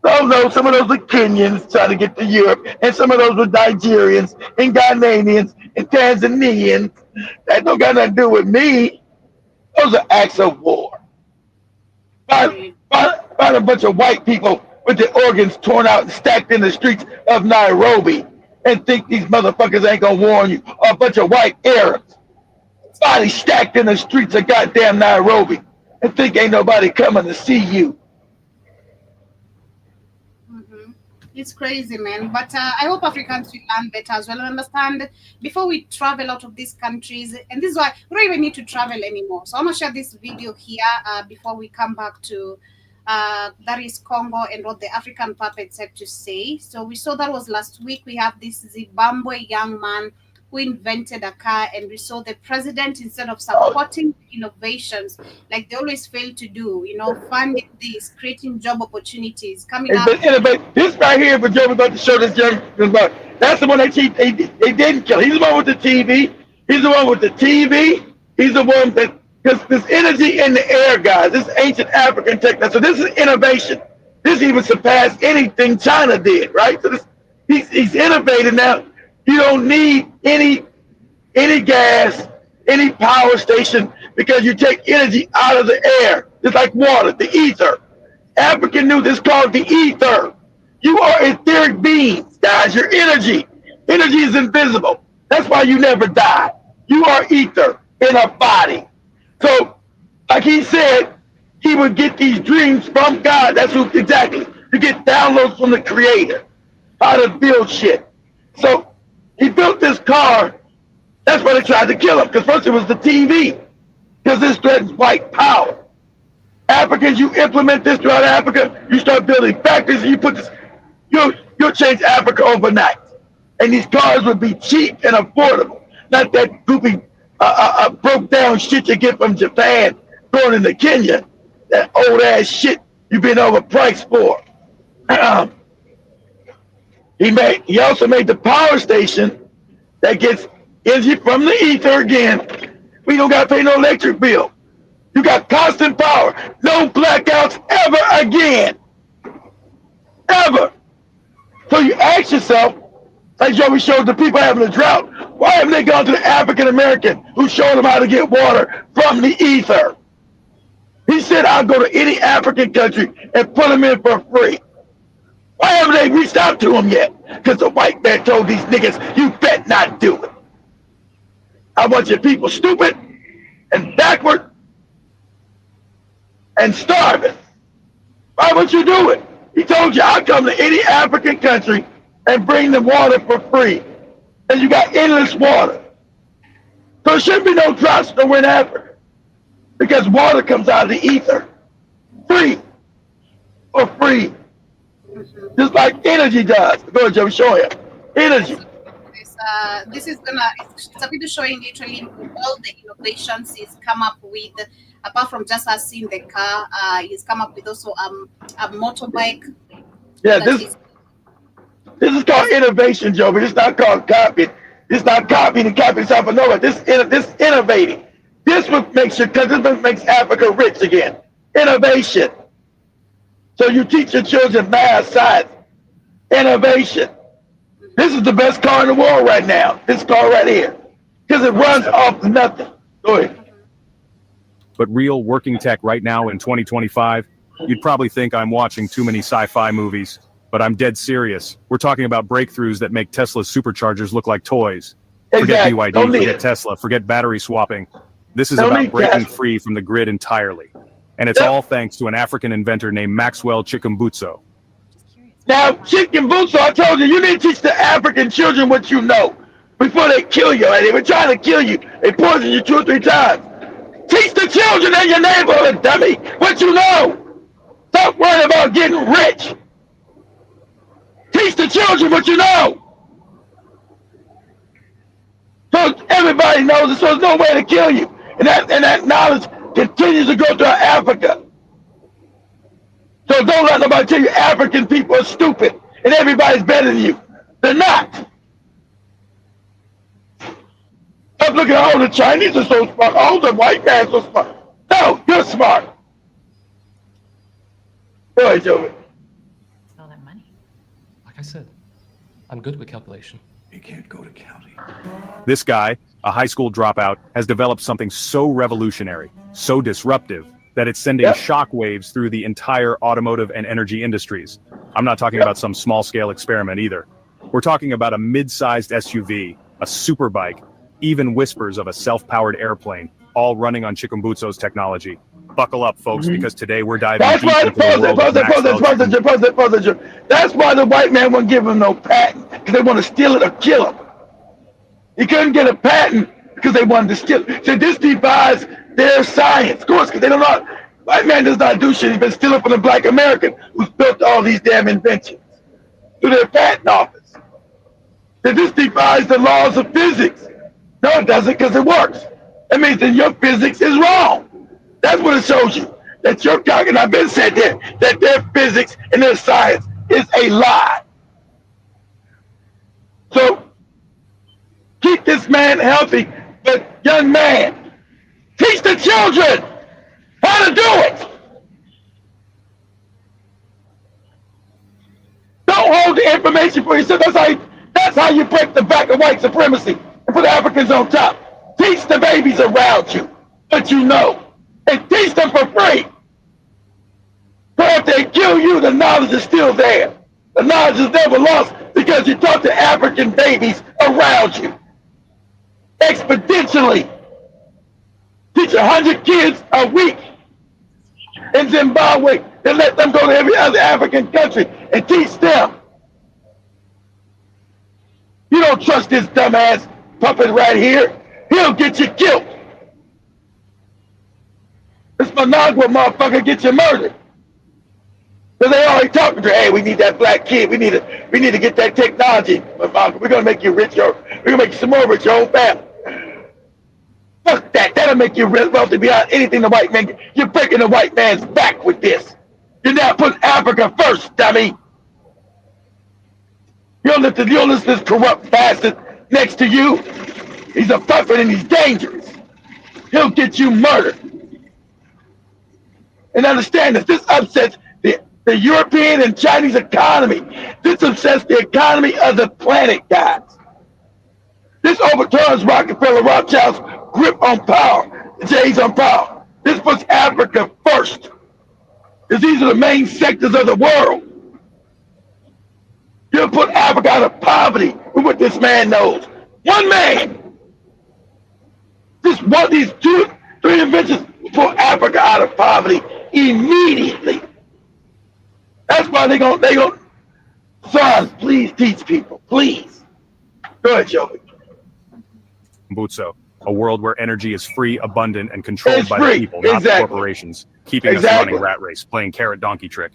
no, some of those are Kenyans trying to get to Europe, and some of those were Nigerians and Ghanaians and Tanzanians. That don't got nothing to do with me. Those are acts of war. By a bunch of white people with their organs torn out and stacked in the streets of Nairobi and think these motherfuckers ain't gonna warn you. Or a bunch of white Arabs. Bodies stacked in the streets of goddamn Nairobi and think ain't nobody coming to see you.
It's crazy, man. But I hope Africans will learn better as well and understand before we travel out of these countries. And this is why we don't even need to travel anymore. So I'm going to share this video here before we come back to that is Congo and what the African puppets have to say. So we saw that was last week. We have this Zimbabwe young man who invented a car, and we saw the president, instead of supporting innovations like they always fail to do, funding this, creating job opportunities, coming up.
But this right here, but Joe was about to show this young, that's the one they didn't kill. He's the one with the TV. He's the one with the TV. He's the one that, because there's energy in the air, guys. This ancient African technology. So this is innovation. This even surpassed anything China did, right? So he's innovating now. You don't need any gas, any power station, because you take energy out of the air. It's like water, the ether. African knew this called the ether. You are etheric beings, guys. Your energy. Energy is invisible. That's why you never die. You are ether in a body. So, like he said, he would get these dreams from God. That's who exactly. You get downloads from the Creator. How to build shit. So, he built this car. That's why they tried to kill him. Because first it was the TV. Because this threatens white power. Africans, you implement this throughout Africa, you start building factories, and you put this, you'll change Africa overnight. And these cars would be cheap and affordable. not that goofy, broke down shit you get from Japan going into Kenya. That old ass shit you've been overpriced for. He also made the power station that gets energy from the ether again. We don't got to pay no electric bill. You got constant power. No blackouts ever again. Ever. So you ask yourself, like Joey showed the people having a drought, why haven't they gone to the African American who showed them how to get water from the ether? He said, I'll go to any African country and put them in for free. Why haven't they reached out to him yet? Because the white man told these niggas, you bet not do it. I want your people stupid and backward and starving. Why would you do it? He told you, I'll come to any African country and bring them water for free. And you got endless water. So there shouldn't be no droughts nowhere in Africa. Because water comes out of the ether. Free. For free. Just like energy does. Go ahead, Joe, show you. Energy.
This is it's a video showing literally all the innovations he's come up with. Apart from just us seeing the car, he's come up with also a motorbike.
Yeah, this is called innovation, Joe, but it's not called copying. It's not copying and copying stuff of nowhere. This innovating. This what makes makes Africa rich again. Innovation. So you teach your children math, science, innovation. This is the best car in the world right now. This car right here. Because it runs off nothing. Go ahead.
But real working tech right now in 2025, you'd probably think I'm watching too many sci-fi movies, but I'm dead serious. We're talking about breakthroughs that make Tesla's superchargers look like toys. Forget
Exactly.
BYD, forget Tesla, forget battery swapping. This is about breaking free from the grid entirely. And it's all thanks to an African inventor named Maxwell Chikumbutso.
Now, Chikumbutso, I told you, you need to teach the African children what you know before they kill you. They were trying to kill you. They poisoned you 2 or 3 times. Teach the children in your neighborhood, dummy, what you know. Stop worrying about getting rich. Teach the children what you know. So everybody knows it, so there's no way to kill you. And that knowledge continues to go throughout Africa. So don't let nobody tell you African people are stupid and everybody's better than you. They're not. Stop looking at all the Chinese are so smart, all the white guys are so smart. No, you're smart. Go ahead, Joey.
All that money. Like I said, I'm good with calculation.
You can't go to county.
This guy, a high school dropout, has developed something so revolutionary, so disruptive, that it's sending shockwaves through the entire automotive and energy industries. I'm not talking about some small-scale experiment either. We're talking about a mid-sized SUV, a superbike, even whispers of a self-powered airplane, all running on Chikumbutso's technology. Buckle up, folks, because today we're diving deep into the world of Maxwell.
That's why the white man wouldn't give him no patent, because they want to steal it or kill him. He couldn't get a patent because they wanted to steal it. So this defies their science, of course, because they don't know. White man does not do shit. He's been stealing from the black American who's built all these damn inventions through their patent office. So this defies the laws of physics. No, it doesn't, because it works. That means that your physics is wrong. That's what it shows you. That your and I've been said that their physics and their science is a lie. So keep this man healthy, but young man, teach the children how to do it. Don't hold the information for yourself. That's how you break the back of white supremacy and put the Africans on top. Teach the babies around you what you know. And teach them for free. So if they kill you, the knowledge is still there. The knowledge is never lost because you taught the African babies around you. Exponentially. Teach 100 kids a week in Zimbabwe and let them go to every other African country and teach them. You don't trust this dumbass puppet right here. He'll get you killed. This Managua motherfucker get you murdered. Because they already talking to her, hey, we need that black kid. We need to get that technology. We're gonna make you rich, we're gonna make you some more rich, your whole family. Fuck that. That'll make you wealthy beyond anything the white man can. You're breaking the white man's back with this. You're now putting Africa first, dummy. You don't listen to this corrupt bastard next to you. He's a puppet and he's dangerous. He'll get you murdered. And understand this. This upsets the European and Chinese economy. This upsets the economy of the planet, guys. This overturns Rockefeller Rothschild's grip on power, the J's on power. This puts Africa first. Because these are the main sectors of the world. You'll put Africa out of poverty with what this man knows. One man. Just one of these 2, 3 inventions will put Africa out of poverty immediately. That's why they gonna, son, please teach people, please. Go ahead, Joey.
Mbutso, a world where energy is free, abundant, and controlled
It's
by
free.
the people, not the
Exactly.
corporations, keeping us
Exactly.
running rat race, playing carrot donkey trick.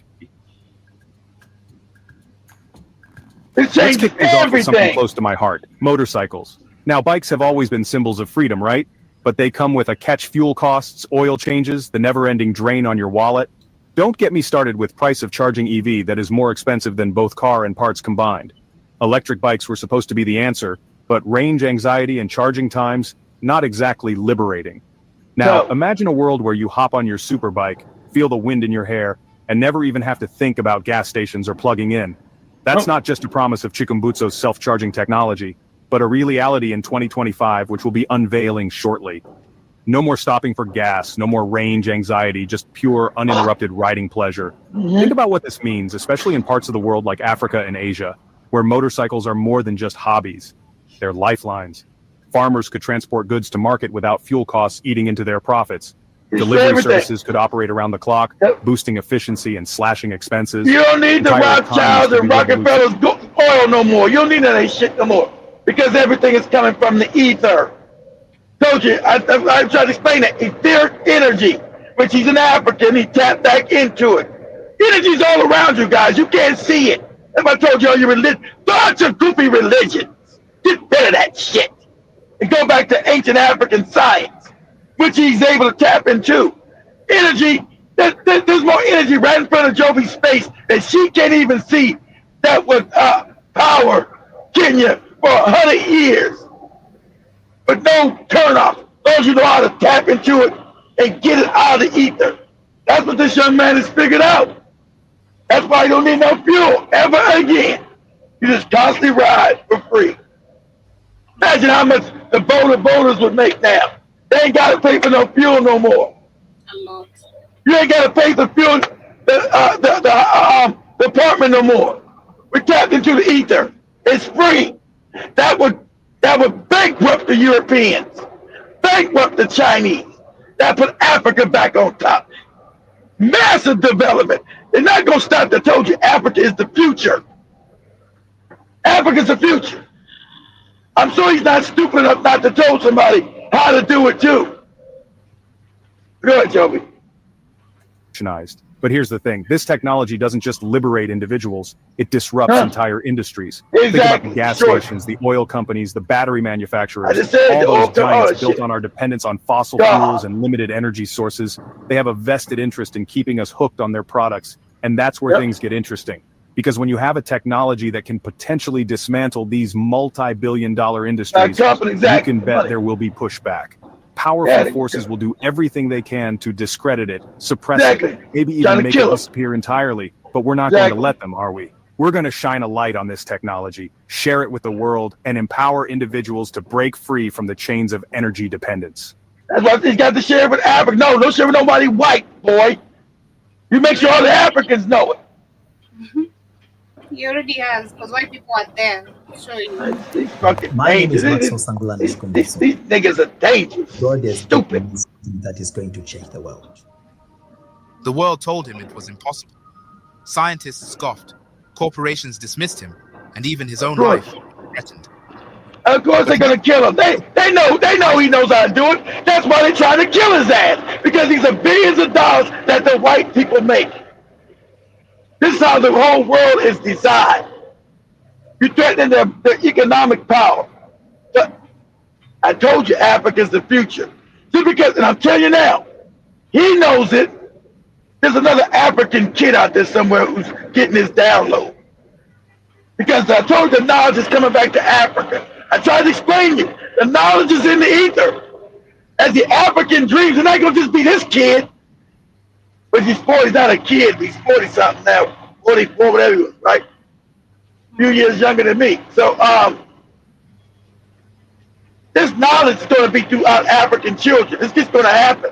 It's
Let's
changing
kick things off with something
everything.
close to my heart. Motorcycles. Now, bikes have always been symbols of freedom, right? But they come with a catch fuel costs, oil changes, the never-ending drain on your wallet. Don't get me started with price of charging EV that is more expensive than both car and parts combined. Electric bikes were supposed to be the answer, but range anxiety and charging times, not exactly liberating. Now,
No.
imagine a world where you hop on your super bike, feel the wind in your hair, and never even have to think about gas stations or plugging in. That's not just a promise of Chikumbutso's self-charging technology, but a reality in 2025 which will be unveiling shortly. No more stopping for gas, no more range anxiety, just pure, uninterrupted riding pleasure. Think about what this means, especially in parts of the world like Africa and Asia, where motorcycles are more than just hobbies. They're lifelines. Farmers could transport goods to market without fuel costs eating into their profits. Delivery
everything.
services could operate around the clock,
Yep.
boosting efficiency and slashing expenses.
You don't need the
Entire
Rothschilds
economies
and
could be
Rockefellers oil no more. You don't need none of that shit no more. Because everything is coming from the ether. Told you, I tried to explain that. Etheric energy, which he's an African, he tapped back into it. Energy's all around you guys. You can't see it. That's why I told you all your religion. Bunch of goofy religions. Get rid of that shit. And go back to ancient African science, which he's able to tap into. Energy, there's more energy right in front of Jovi's face that she can't even see that would power Kenya for 100 years. But no turn off. Those you know how to tap into it and get it out of the ether. That's what this young man has figured out. That's why you don't need no fuel ever again. You just constantly ride for free. Imagine how much the boaters would make now. They ain't got to pay for no fuel no more.
A lot.
You ain't got to pay for fuel the apartment no more. We're tapped into the ether. It's free. That would bankrupt the Europeans, bankrupt the Chinese. That put Africa back on top. Massive development. They're not going to stop. I told you, Africa is the future. Africa's the future. I'm sure he's not stupid enough not to tell somebody how to do it too. Go ahead, Joby.
But here's the thing, this technology doesn't just liberate individuals, it disrupts entire industries. Think about the gas stations, the oil companies, the battery manufacturers,
I just said
all those giants built
shit.
on our dependence on fossil fuels and limited energy sources. They have a vested interest in keeping us hooked on their products. And that's where things get interesting. Because when you have a technology that can potentially dismantle these multi-billion-dollar industries, you can bet there will be pushback. Powerful forces will do everything they can to discredit it, suppress it, maybe even make it disappear entirely. But we're not going to let them, are we? We're going to shine a light on this technology, share it with the world, and empower individuals to break free from the chains of energy dependence.
That's why he's got to share it with Africa. No, don't share with nobody white, boy. You make sure all the Africans know it.
He already has, because white people are there showing you.
These fucking
My name is
dangerous.
Maxwell Sangula
These
Nishkumbuso.
niggas are dangerous.
God is
Stupid.
something that is going to change the world.
The world told him it was impossible. Scientists scoffed, corporations dismissed him, and even his own life threatened.
Of course they're gonna kill him. They know he knows how to do it. That's why they're trying to kill his ass. Because these are billions of dollars that the white people make. This is how the whole world is designed. You're threatening their economic power. I told you Africa's the future. Just because, and I'm telling you now, he knows it. There's another African kid out there somewhere who's getting his download. Because I told you the knowledge is coming back to Africa. I tried to explain to you. The knowledge is in the ether. As the African dreams, they're not going to just be this kid. But he's 40, he's not a kid, he's 40-something now. 44, whatever he was, right? A few years younger than me. So, this knowledge is going to be throughout African children. It's just going to happen.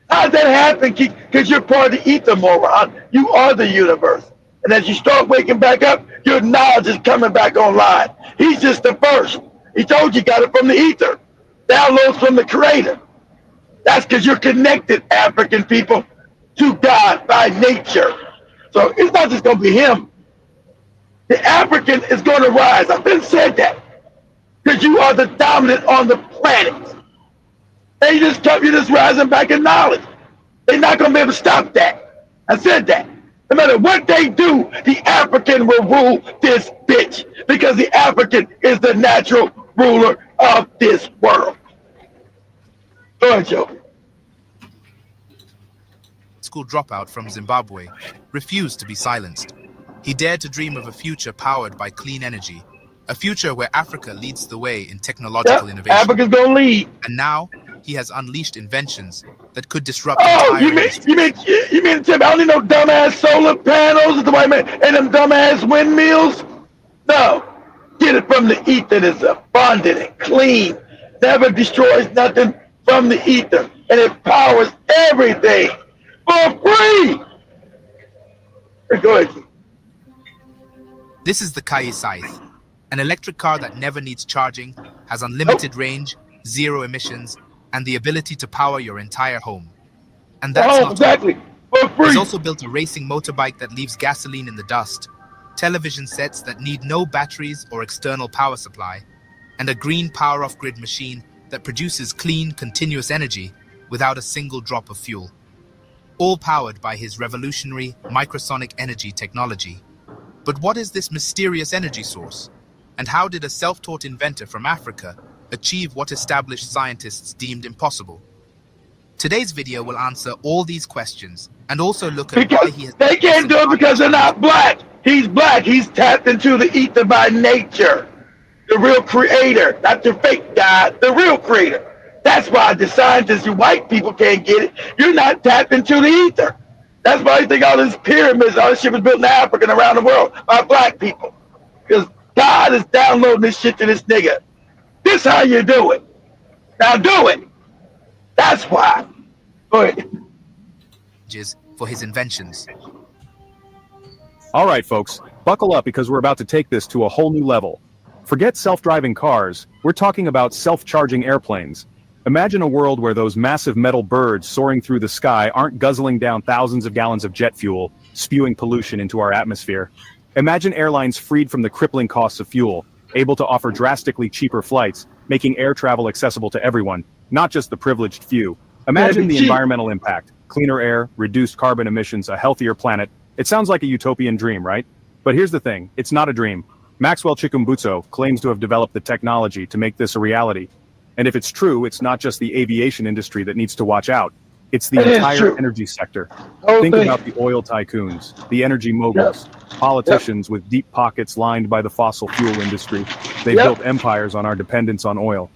How does that happen? Because you're part of the ether, moron. You are the universe. And as you start waking back up, your knowledge is coming back online. He's just the first. He told you got it from the ether. Downloads from the creator. That's because you're connected, African people, to God by nature. So it's not just going to be him. The African is going to rise. I've been said that. Because you are the dominant on the planet. And you're just rising back in knowledge. They're not going to be able to stop that. I said that. No matter what they do, the African will rule this bitch. Because the African is the natural ruler of this world. Go ahead, Joe.
School dropout from Zimbabwe refused to be silenced. He dared to dream of a future powered by clean energy, a future where Africa leads the way in technological innovation.
Africa's gonna lead.
And now he has unleashed inventions that could disrupt
you mean to tell me I don't need no dumbass solar panels and them dumbass windmills? No. Get it from the ether that's abundant and clean. Never destroys nothing from the ether. And it powers everything for free. Go ahead.
This is the Kai Scythe, an electric car that never needs charging, has unlimited range, zero emissions, and the ability to power your entire home. And that's not
exactly for free.
He's also built a racing motorbike that leaves gasoline in the dust, television sets that need no batteries or external power supply, and a green power-off-grid machine that produces clean, continuous energy without a single drop of fuel. All powered by his revolutionary microsonic energy technology. But what is this mysterious energy source? And how did a self-taught inventor from Africa achieve what established scientists deemed impossible? Today's video will answer all these questions and also look at why he has...
They can't do it because they're not black. He's black. He's tapped into the ether by nature. The real creator, not the fake God, the real creator. That's why the scientists, you white people can't get it. You're not tapped into the ether. That's why you think all these pyramids, all this shit was built in Africa and around the world by black people. Because God is downloading this shit to this nigga. This how you do it. Now do it. That's why. Go ahead.
For his inventions.
All right, folks, buckle up because we're about to take this to a whole new level. Forget self-driving cars. We're talking about self-charging airplanes. Imagine a world where those massive metal birds soaring through the sky aren't guzzling down thousands of gallons of jet fuel, spewing pollution into our atmosphere. Imagine airlines freed from the crippling costs of fuel, able to offer drastically cheaper flights, making air travel accessible to everyone, not just the privileged few. Imagine the environmental impact, cleaner air, reduced carbon emissions, a healthier planet. It sounds like a utopian dream, right? But here's the thing, it's not a dream. Maxwell Chikumbutso claims to have developed the technology to make this a reality. And if it's true, it's not just the aviation industry that needs to watch out. It's the entire energy sector. Think about the oil tycoons, the energy moguls, politicians with deep pockets lined by the fossil fuel industry. They've built empires on our dependence on oil.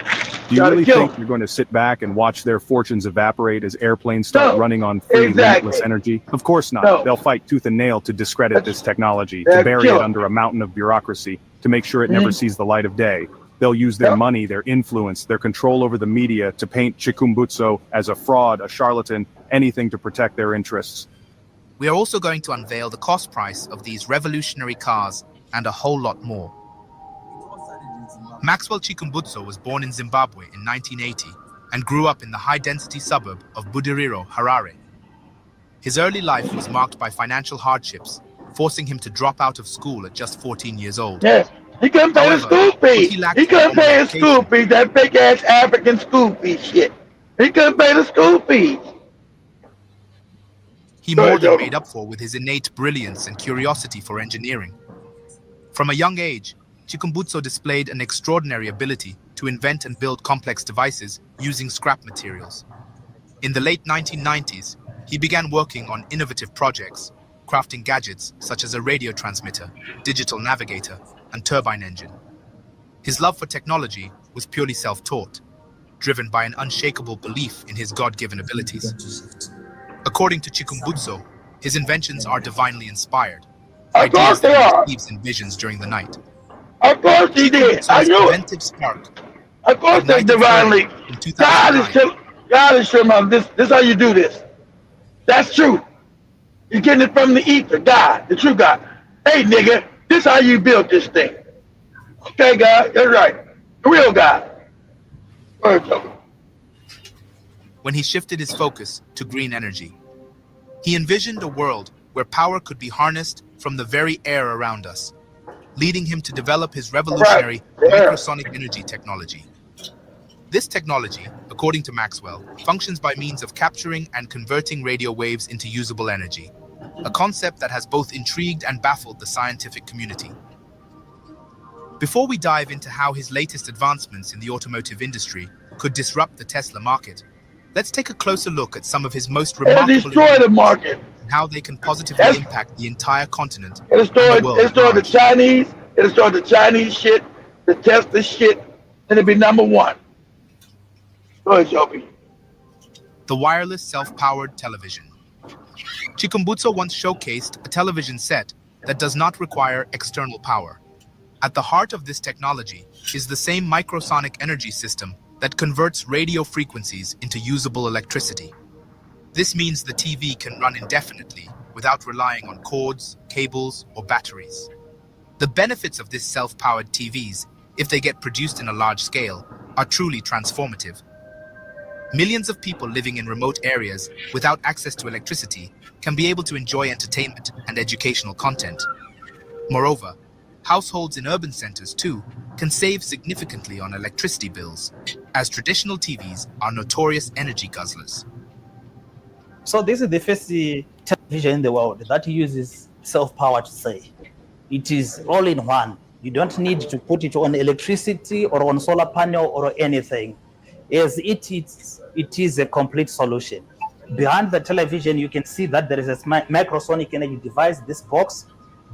Do you really think you're going to sit back and watch their fortunes evaporate as airplanes start running on free, limitless energy? Of course not. They'll fight tooth and nail to discredit this technology, to bury it under a mountain of bureaucracy, to make sure it never sees the light of day. They'll use their money, their influence, their control over the media to paint Chikumbutso as a fraud, a charlatan, anything to protect their interests.
We are also going to unveil the cost price of these revolutionary cars and a whole lot more. Maxwell Chikumbutso was born in Zimbabwe in 1980 and grew up in the high-density suburb of Budiriro, Harare. His early life was marked by financial hardships, forcing him to drop out of school at just 14 years old.
He couldn't pay the school fees. He couldn't pay his school fees, that fake-ass African school fee shit. He couldn't pay the school fees.
He more than made up for with his innate brilliance and curiosity for engineering. From a young age, Chikumbutso displayed an extraordinary ability to invent and build complex devices using scrap materials. In the late 1990s, he began working on innovative projects, crafting gadgets such as a radio transmitter, digital navigator, and turbine engine. His love for technology was purely self-taught, driven by an unshakable belief in his God-given abilities. According to Chikumbutso, his inventions are divinely inspired, ideas that he receives in visions during the night.
Of course he did. I knew it.
Inventive spark.
Of course they divinely. God is showing this. This is how you do this. That's true. You're getting it from the ether, God, the true God. Hey, nigga, this is how you built this thing. Okay, God, that's right. The real God.
When he shifted his focus to green energy, he envisioned a world where power could be harnessed from the very air around us, leading him to develop his revolutionary microsonic energy technology. This technology, according to Maxwell, functions by means of capturing and converting radio waves into usable energy, a concept that has both intrigued and baffled the scientific community. Before we dive into how his latest advancements in the automotive industry could disrupt the Tesla market, let's take a closer look at some of his most remarkable
destroy the market
and how they can positively impact the entire continent and
the
the world.
It'll destroy the Chinese, it'll destroy the Chinese shit, the Tesla shit, and it'll be number one. Go ahead, Joby.
The wireless self-powered television. Chikumbutso once showcased a television set that does not require external power. At the heart of this technology is the same microsonic energy system that converts radio frequencies into usable electricity. This means the TV can run indefinitely without relying on cords, cables, or batteries. The benefits of this self-powered TVs, if they get produced in a large scale, are truly transformative. Millions of people living in remote areas without access to electricity can be able to enjoy entertainment and educational content. Moreover, households in urban centers, too, can save significantly on electricity bills, as traditional TVs are notorious energy guzzlers.
So this is the first television in the world that uses self-power to say. It is all in one. You don't need to put it on electricity or on solar panel or anything. As it is a complete solution. Behind the television, you can see that there is a microsonic energy device, this box.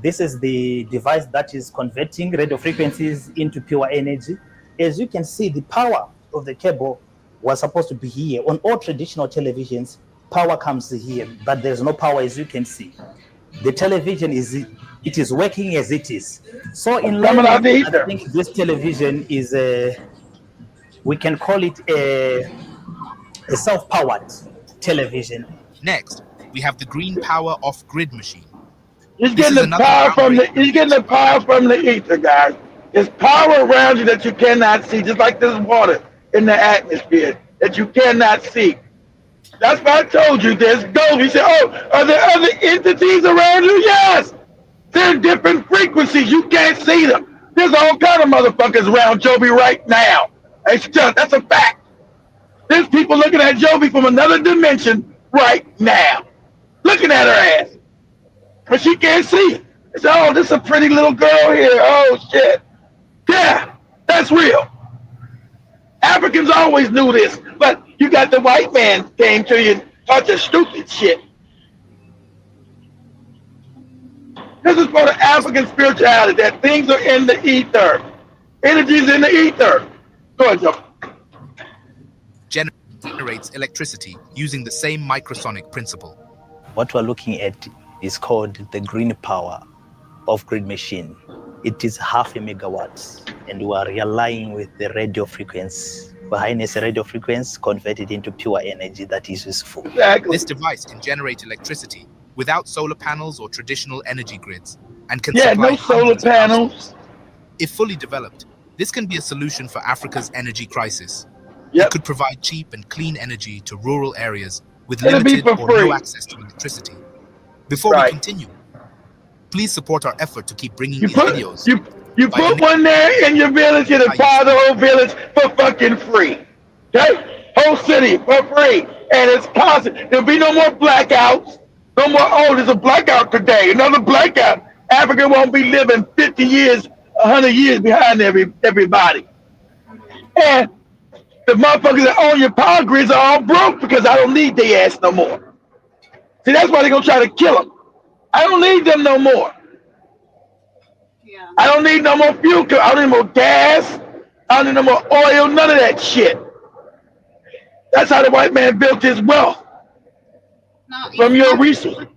This is the device that is converting radio frequencies into pure energy. As you can see, the power of the cable was supposed to be here. On all traditional televisions, power comes here, but there's no power, as you can see. The television is working as it is. So in London, I think this television is we can call it a self-powered television.
Next, we have the green power off-grid machine.
He's getting the power from the ether, guys. There's power around you that you cannot see, just like there's water in the atmosphere that you cannot see. That's why I told you there's gold. He said, oh, are there other entities around you? Yes. They're different frequencies. You can't see them. There's all kind of motherfuckers around Joby right now. That's a fact. There's people looking at Joby from another dimension right now. Looking at her ass. But she can't see it. It's, oh, this is a pretty little girl here. Oh, shit. Yeah, that's real. Africans always knew this, but you got the white man came to you and taught you stupid shit. This is for the African spirituality, that things are in the ether. Energy's in the ether. Go ahead, Joe.
Generates electricity using the same microsonic principle.
What we're looking at is called the green power off-grid machine. It is 0.5 megawatts, and we are relying with the radio frequency. Behind this radio frequency converted into pure energy that is useful.
Exactly.
This device can generate electricity without solar panels or traditional energy grids, and can supply
no solar panels.
If fully developed, this can be a solution for Africa's energy crisis.
Yep.
It could provide cheap and clean energy to rural areas with limited or no access to electricity. Before we continue, please support our effort to keep bringing these videos.
You put one there in your village, it'll power the whole village for fucking free. Okay? Whole city for free. And it's constant. There'll be no more blackouts. No more, oh, there's a blackout today. Another blackout. Africa won't be living 50 years, 100 years behind everybody. And the motherfuckers that own your power grids are all broke because I don't need their ass no more. See, that's why they're gonna try to kill them. I don't need them no more.
Yeah.
I don't need no more fuel. I don't need more gas. I don't need no more oil. None of that shit. That's how the white man built his wealth
Now,
from your resources.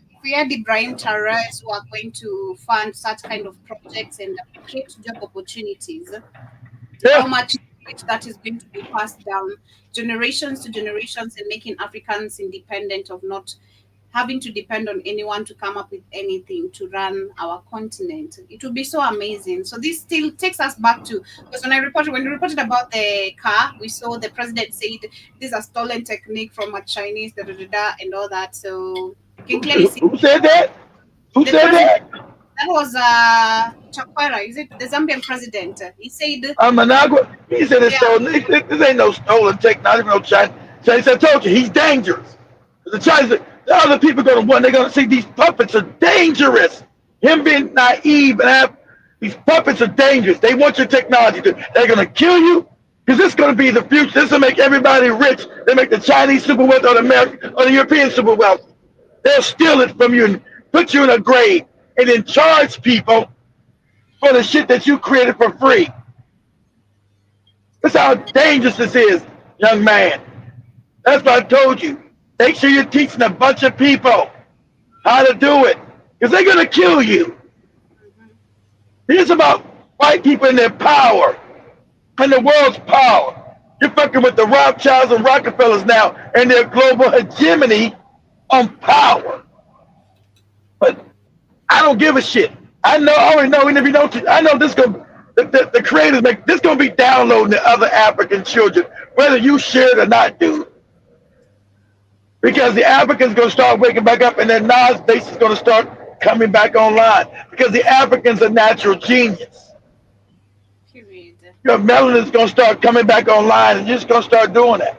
if we had the Brian Terrors who are going to fund such kind of projects and create job opportunities, how
Yeah.
much that is going to be passed down generations to generations and making Africans independent of not having to depend on anyone to come up with anything to run our continent. It would be so amazing. So this still takes us back to, because when we reported about the car, we saw the president said this is a stolen technique from a Chinese, and all that. So you can clearly see
Who said that? Who
the
said
president.
that?
That was Chakwera, is it the Zambian president? He said,
Managua. He said it's
yeah,
stolen. This ain't no stolen tech. Not even no China. Chinese. I told you he's dangerous. The Chinese, the other people gonna want. They're gonna see these puppets are dangerous. Him being naive and have these puppets are dangerous. They want your technology. They're gonna kill you because this is gonna be the future. This will make everybody rich. They make the Chinese super wealthy or the American or the European super wealthy. They'll steal it from you and put you in a grave and then charge people for the shit that you created for free. That's how dangerous this is, young man. That's what I told you. Make sure you're teaching a bunch of people how to do it, because they're going to kill you. It's about white people and their power and the world's power. You're fucking with the Rothschilds and Rockefellers now and their global hegemony on power. But I don't give a shit. I already know, even if you don't, I know this going the creators make this gonna be downloading to other African children, whether you share it or not, dude. Because the Africans gonna start waking back up and their Nas base is gonna start coming back online. Because the Africans are natural genius.
period.
Your melanin's gonna start coming back online and you're just gonna start doing that.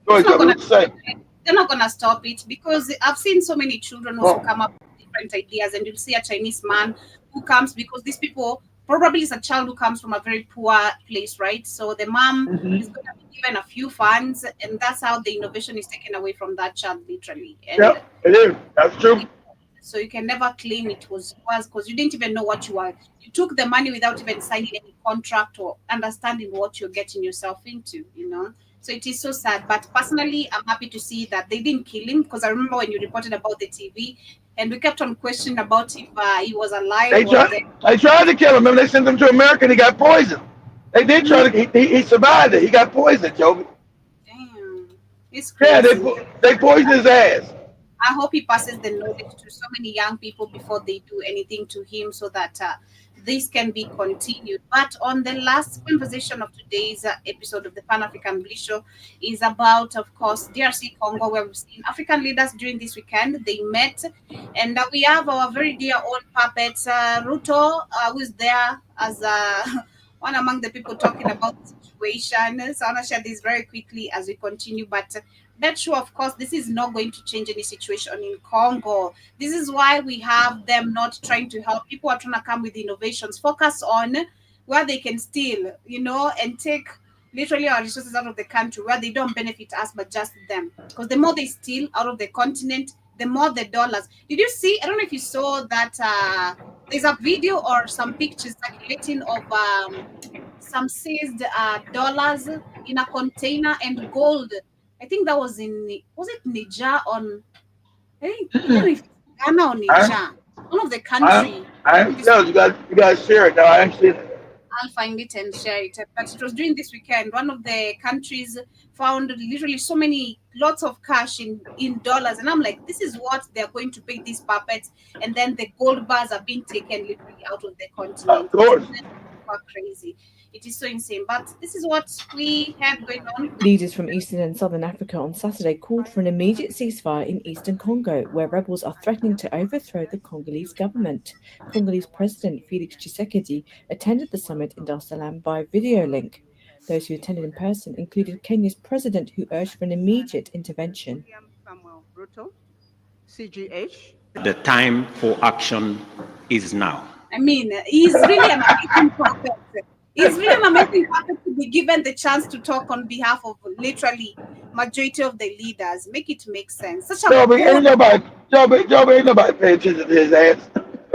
Go
It's
ahead,
not gonna
what you say?
They're not gonna stop it because I've seen so many children also
Oh.
come up with different ideas, and you'll see a Chinese man who comes because these people probably is a child who comes from a very poor place, right? So the mom is gonna be given a few funds, and that's how the innovation is taken away from that child, literally. And
Yep, it is. That's true.
so you can never claim it was yours because you didn't even know what you were. You took the money without even signing any contract or understanding what you're getting yourself into, you know. So it is so sad. But personally, I'm happy to see that they didn't kill him, because I remember when you reported about the TV and we kept on questioning about if he was alive
They
or dead.
tried to kill him. Remember, they sent him to America and he got poisoned. They did try to, he survived it. He got poisoned, Joby.
Damn. It's
Yeah,
crazy.
they poisoned his ass.
I hope he passes the knowledge to so many young people before they do anything to him, so that this can be continued. But on the last conversation of today's episode of the Pan African Bliss Show is about, of course, DRC Congo, where we've seen African leaders during this weekend. They met, and we have our very dear old puppets, Ruto, who is there as one among the people talking about the situation. So I want to share this very quickly as we continue. But that's true, of course, this is not going to change any situation in Congo. This is why we have them not trying to help. People are trying to come with innovations, focus on where they can steal, you know, and take literally our resources out of the country where they don't benefit us, but just them. Because the more they steal out of the continent, the more the dollars. Did you see? I don't know if you saw that there's a video or some pictures circulating of some seized dollars in a container and gold. I think that was was it Niger on, I don't know if Ghana or Niger, one of the country.
No, you guys share it. No, I ain't seen it.
I'll find it and share it. But it was during this weekend. One of the countries found literally so many, lots of cash in dollars. And I'm like, this is what they're going to pay these puppets. And then the gold bars are being taken literally out of the continent.
Of course.
Crazy. It is so insane. But this is what we have going on.
Leaders from Eastern and Southern Africa on Saturday called for an immediate ceasefire in eastern Congo, where rebels are threatening to overthrow the Congolese government. Congolese President Felix Tshisekedi attended the summit in Salaam by video link. Those who attended in person included Kenya's president, who urged for an immediate intervention.
CGH. The time for action is now.
I mean, he's really an amazing prophet. It's really an amazing puppet to be given the chance to talk on behalf of literally majority of the leaders. Make it make sense. Such a
Joby, ain't
good,
nobody, Joby, ain't nobody paying attention to his ass.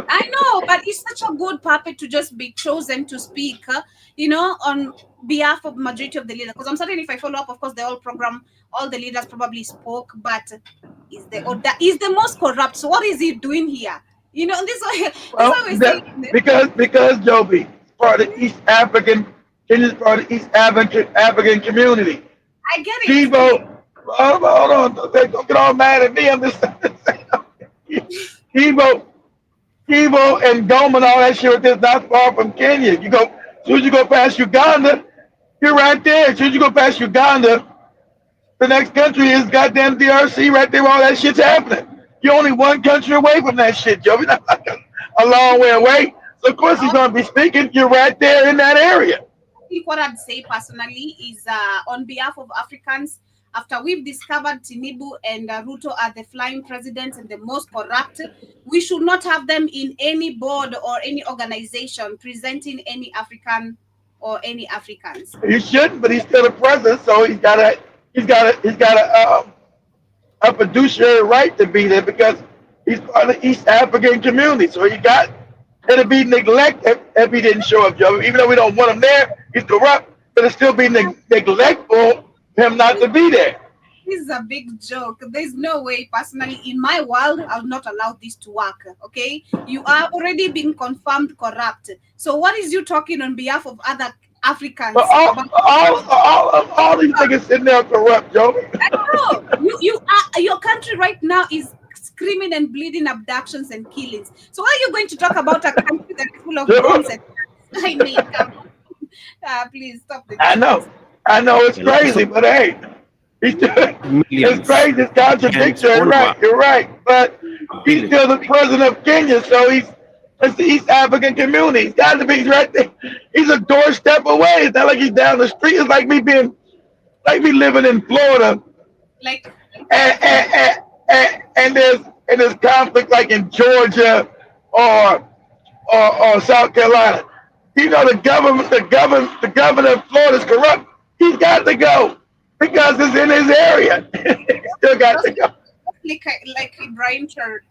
I know, but it's such a good puppet to just be chosen to speak, on behalf of majority of the leaders. Because I'm certain if I follow up, of course, the whole program, all the leaders probably spoke, but is the most corrupt. So what is he doing here? This
Well,
why we're saying this.
because Joby, part of East African, Kenya's part of East African community.
I get it.
Kibo, hold on, don't get all mad at me. I'm just Kibo, and Goma and all that shit is not far from Kenya. As soon as you go past Uganda, you're right there. As soon as you go past Uganda, the next country is goddamn DRC right there where all that shit's happening. You're only one country away from that shit, Joe. You're not a long way away. So of course he's gonna be speaking. You're right there in that area.
I think what I'd say personally is on behalf of Africans, after we've discovered Tinubu and Ruto are the flying presidents and the most corrupt, we should not have them in any board or any organization presenting any African or any Africans.
He shouldn't, but he's still a president, so he's got a fiduciary right to be there because he's part of the East African community. So it'd be neglect if he didn't show up, Joe. Even though we don't want him there, he's corrupt, but it'd still be neglectful him not to be there.
This is a big joke. There's no way, personally, in my world, I'll not allow this to work. Okay, you are already being confirmed corrupt. So what is you talking on behalf of other Africans?
But all these niggas sitting there corrupt, Joe.
I don't know. Your country right now is screaming and bleeding abductions and killings. So why are you going to talk about a country that is full of bombs and I mean, come on. Please stop this.
I know it's crazy, but hey, it's crazy, it's contradictory. You're right, but he's still the president of Kenya, so it's the East African community. He's got to be right there. He's a doorstep away. It's not like he's down the street. It's like me living in Florida, and there's conflict like in Georgia or South Carolina. The governor of Florida is corrupt. He's got to go because it's in his area. He's still got to go.
Like Ibrahim Traore,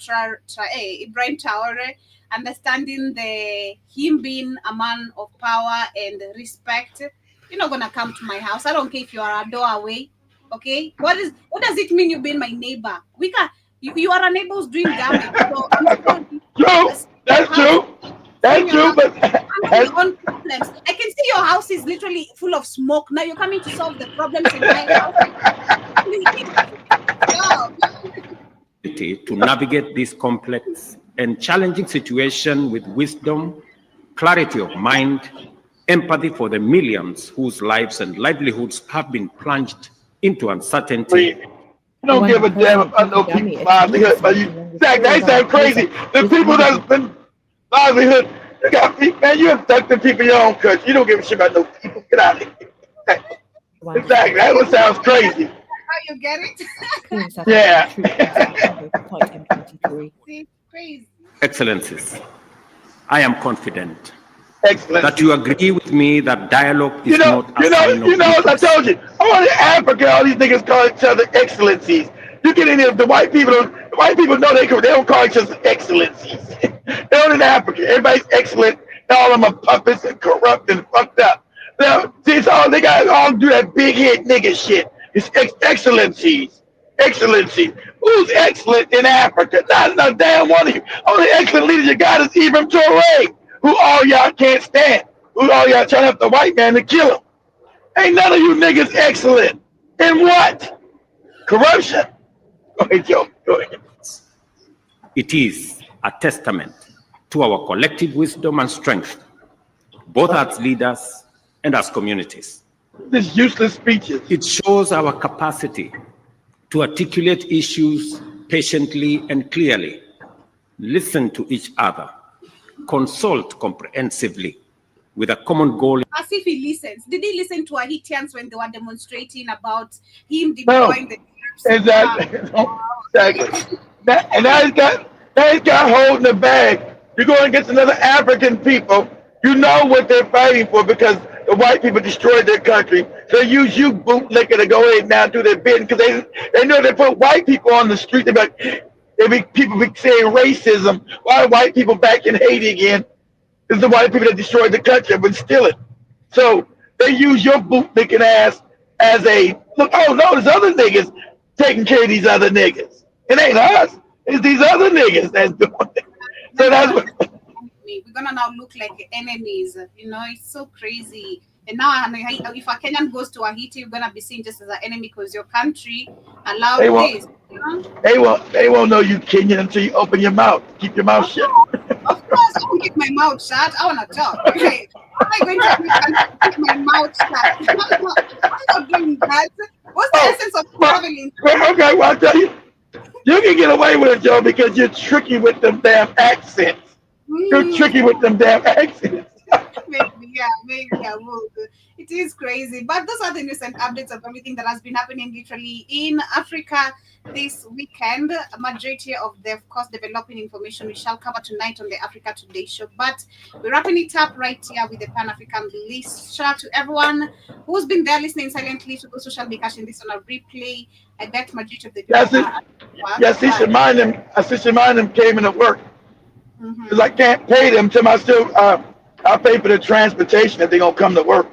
understanding him being a man of power and respect. You're not gonna come to my house. I don't care if you are a door away. Okay, what does it mean you being my neighbor? You are a neighbor who's doing damage. So
That's true. But
own problems. I can see your house is literally full of smoke. Now you're coming to solve the problems in my house.
To navigate this complex and challenging situation with wisdom, clarity of mind, empathy for the millions whose lives and livelihoods have been plunged into uncertainty.
You don't give a damn about no people's livelihood, but Zach, they sound crazy. The people that's been livelihood, you got people, man, you abducting people in your own country. You don't give a shit about no people. Get out of here. Exactly. That one sounds crazy.
How you get it?
Yeah.
See, crazy.
Excellencies, I am confident
Excellent.
that you agree with me that dialogue is not a sign of
I told you, all in Africa, all these niggas call each other excellencies. You get in here, the white people know they don't call each other excellencies. They're in Africa, everybody's excellent. All of them are puppets and corrupt and fucked up. Now, see, they got all do that big head nigga shit. It's excellencies. Excellencies. Who's excellent in Africa? Not a damn one of you. Only excellent leader you got is Ibrahim Traore, who all y'all can't stand. Who all y'all trying to have the white man to kill him. Ain't none of you niggas excellent. In what? Corruption. Go ahead, Joe. Go ahead.
It is a testament to our collective wisdom and strength, both as leaders and as communities.
This useless speeches.
It shows our capacity to articulate issues patiently and clearly, listen to each other, consult comprehensively with a common goal.
As if he listens. Did he listen to Haitians when they were demonstrating about him deploying the troops?
Exactly. Exactly. And now he's got holding the bag. You're going against another African people. You know what they're fighting for because the white people destroyed their country. So they use you bootlicker to go ahead now and do their bidding because they know they put white people on the street. People be saying racism. Why are white people back in Haiti again? It's the white people that destroyed the country but steal it. So they use your bootlicking ass as a look. Oh no, there's other niggas taking care of these other niggas. It ain't us. It's these other niggas that's doing it. So that's what.
We're gonna now look like enemies. You know, it's so crazy. And now, if a Kenyan goes to Haiti, you're gonna be seen just as an enemy because your country allowed this. You know?
They won't know you Kenyan until you open your mouth. Keep your mouth shut.
Of course, I won't keep my mouth shut. I wanna talk. Okay, how am I going to keep my mouth shut? I'm not doing that. What's the essence of traveling?
Okay, well I'll tell you. You can get away with it, Joe, because you're tricky with them damn accents. You're tricky with them damn accents.
Maybe I will. It is crazy. But those are the news and updates of everything that has been happening literally in Africa this weekend. A majority of the, of course, developing information we shall cover tonight on the Africa Today show. But we're wrapping it up right here with the Pan-African list. Shout out to everyone who's been there listening silently to those who shall be catching this on a replay. I bet majority of the people
Yes, he should mind them. I should mind them came into work. Because I can't pay them till I'll pay for the transportation if they're going to come to work.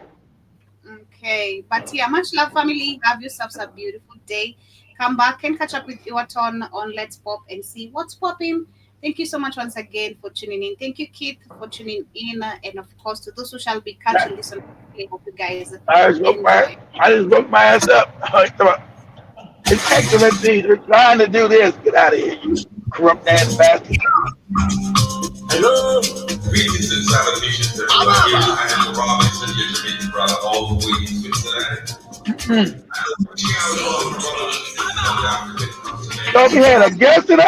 Okay. But yeah, much love, family. Have yourselves a beautiful day. Come back and catch up with Iwaton on Let's Pop and see what's popping. Thank you so much once again for tuning in. Thank you, Keith, for tuning in. And of course, to those who shall be catching this on replay, hope you guys
I just woke my ass up. It's excellent, dude. We're trying to do this. Get out of here, you corrupt ass bastard.
Hello. Greetings and salutations, everybody. I am Robinson, your Jamaican brother, all the way in Switzerland.
So we had a guest tonight.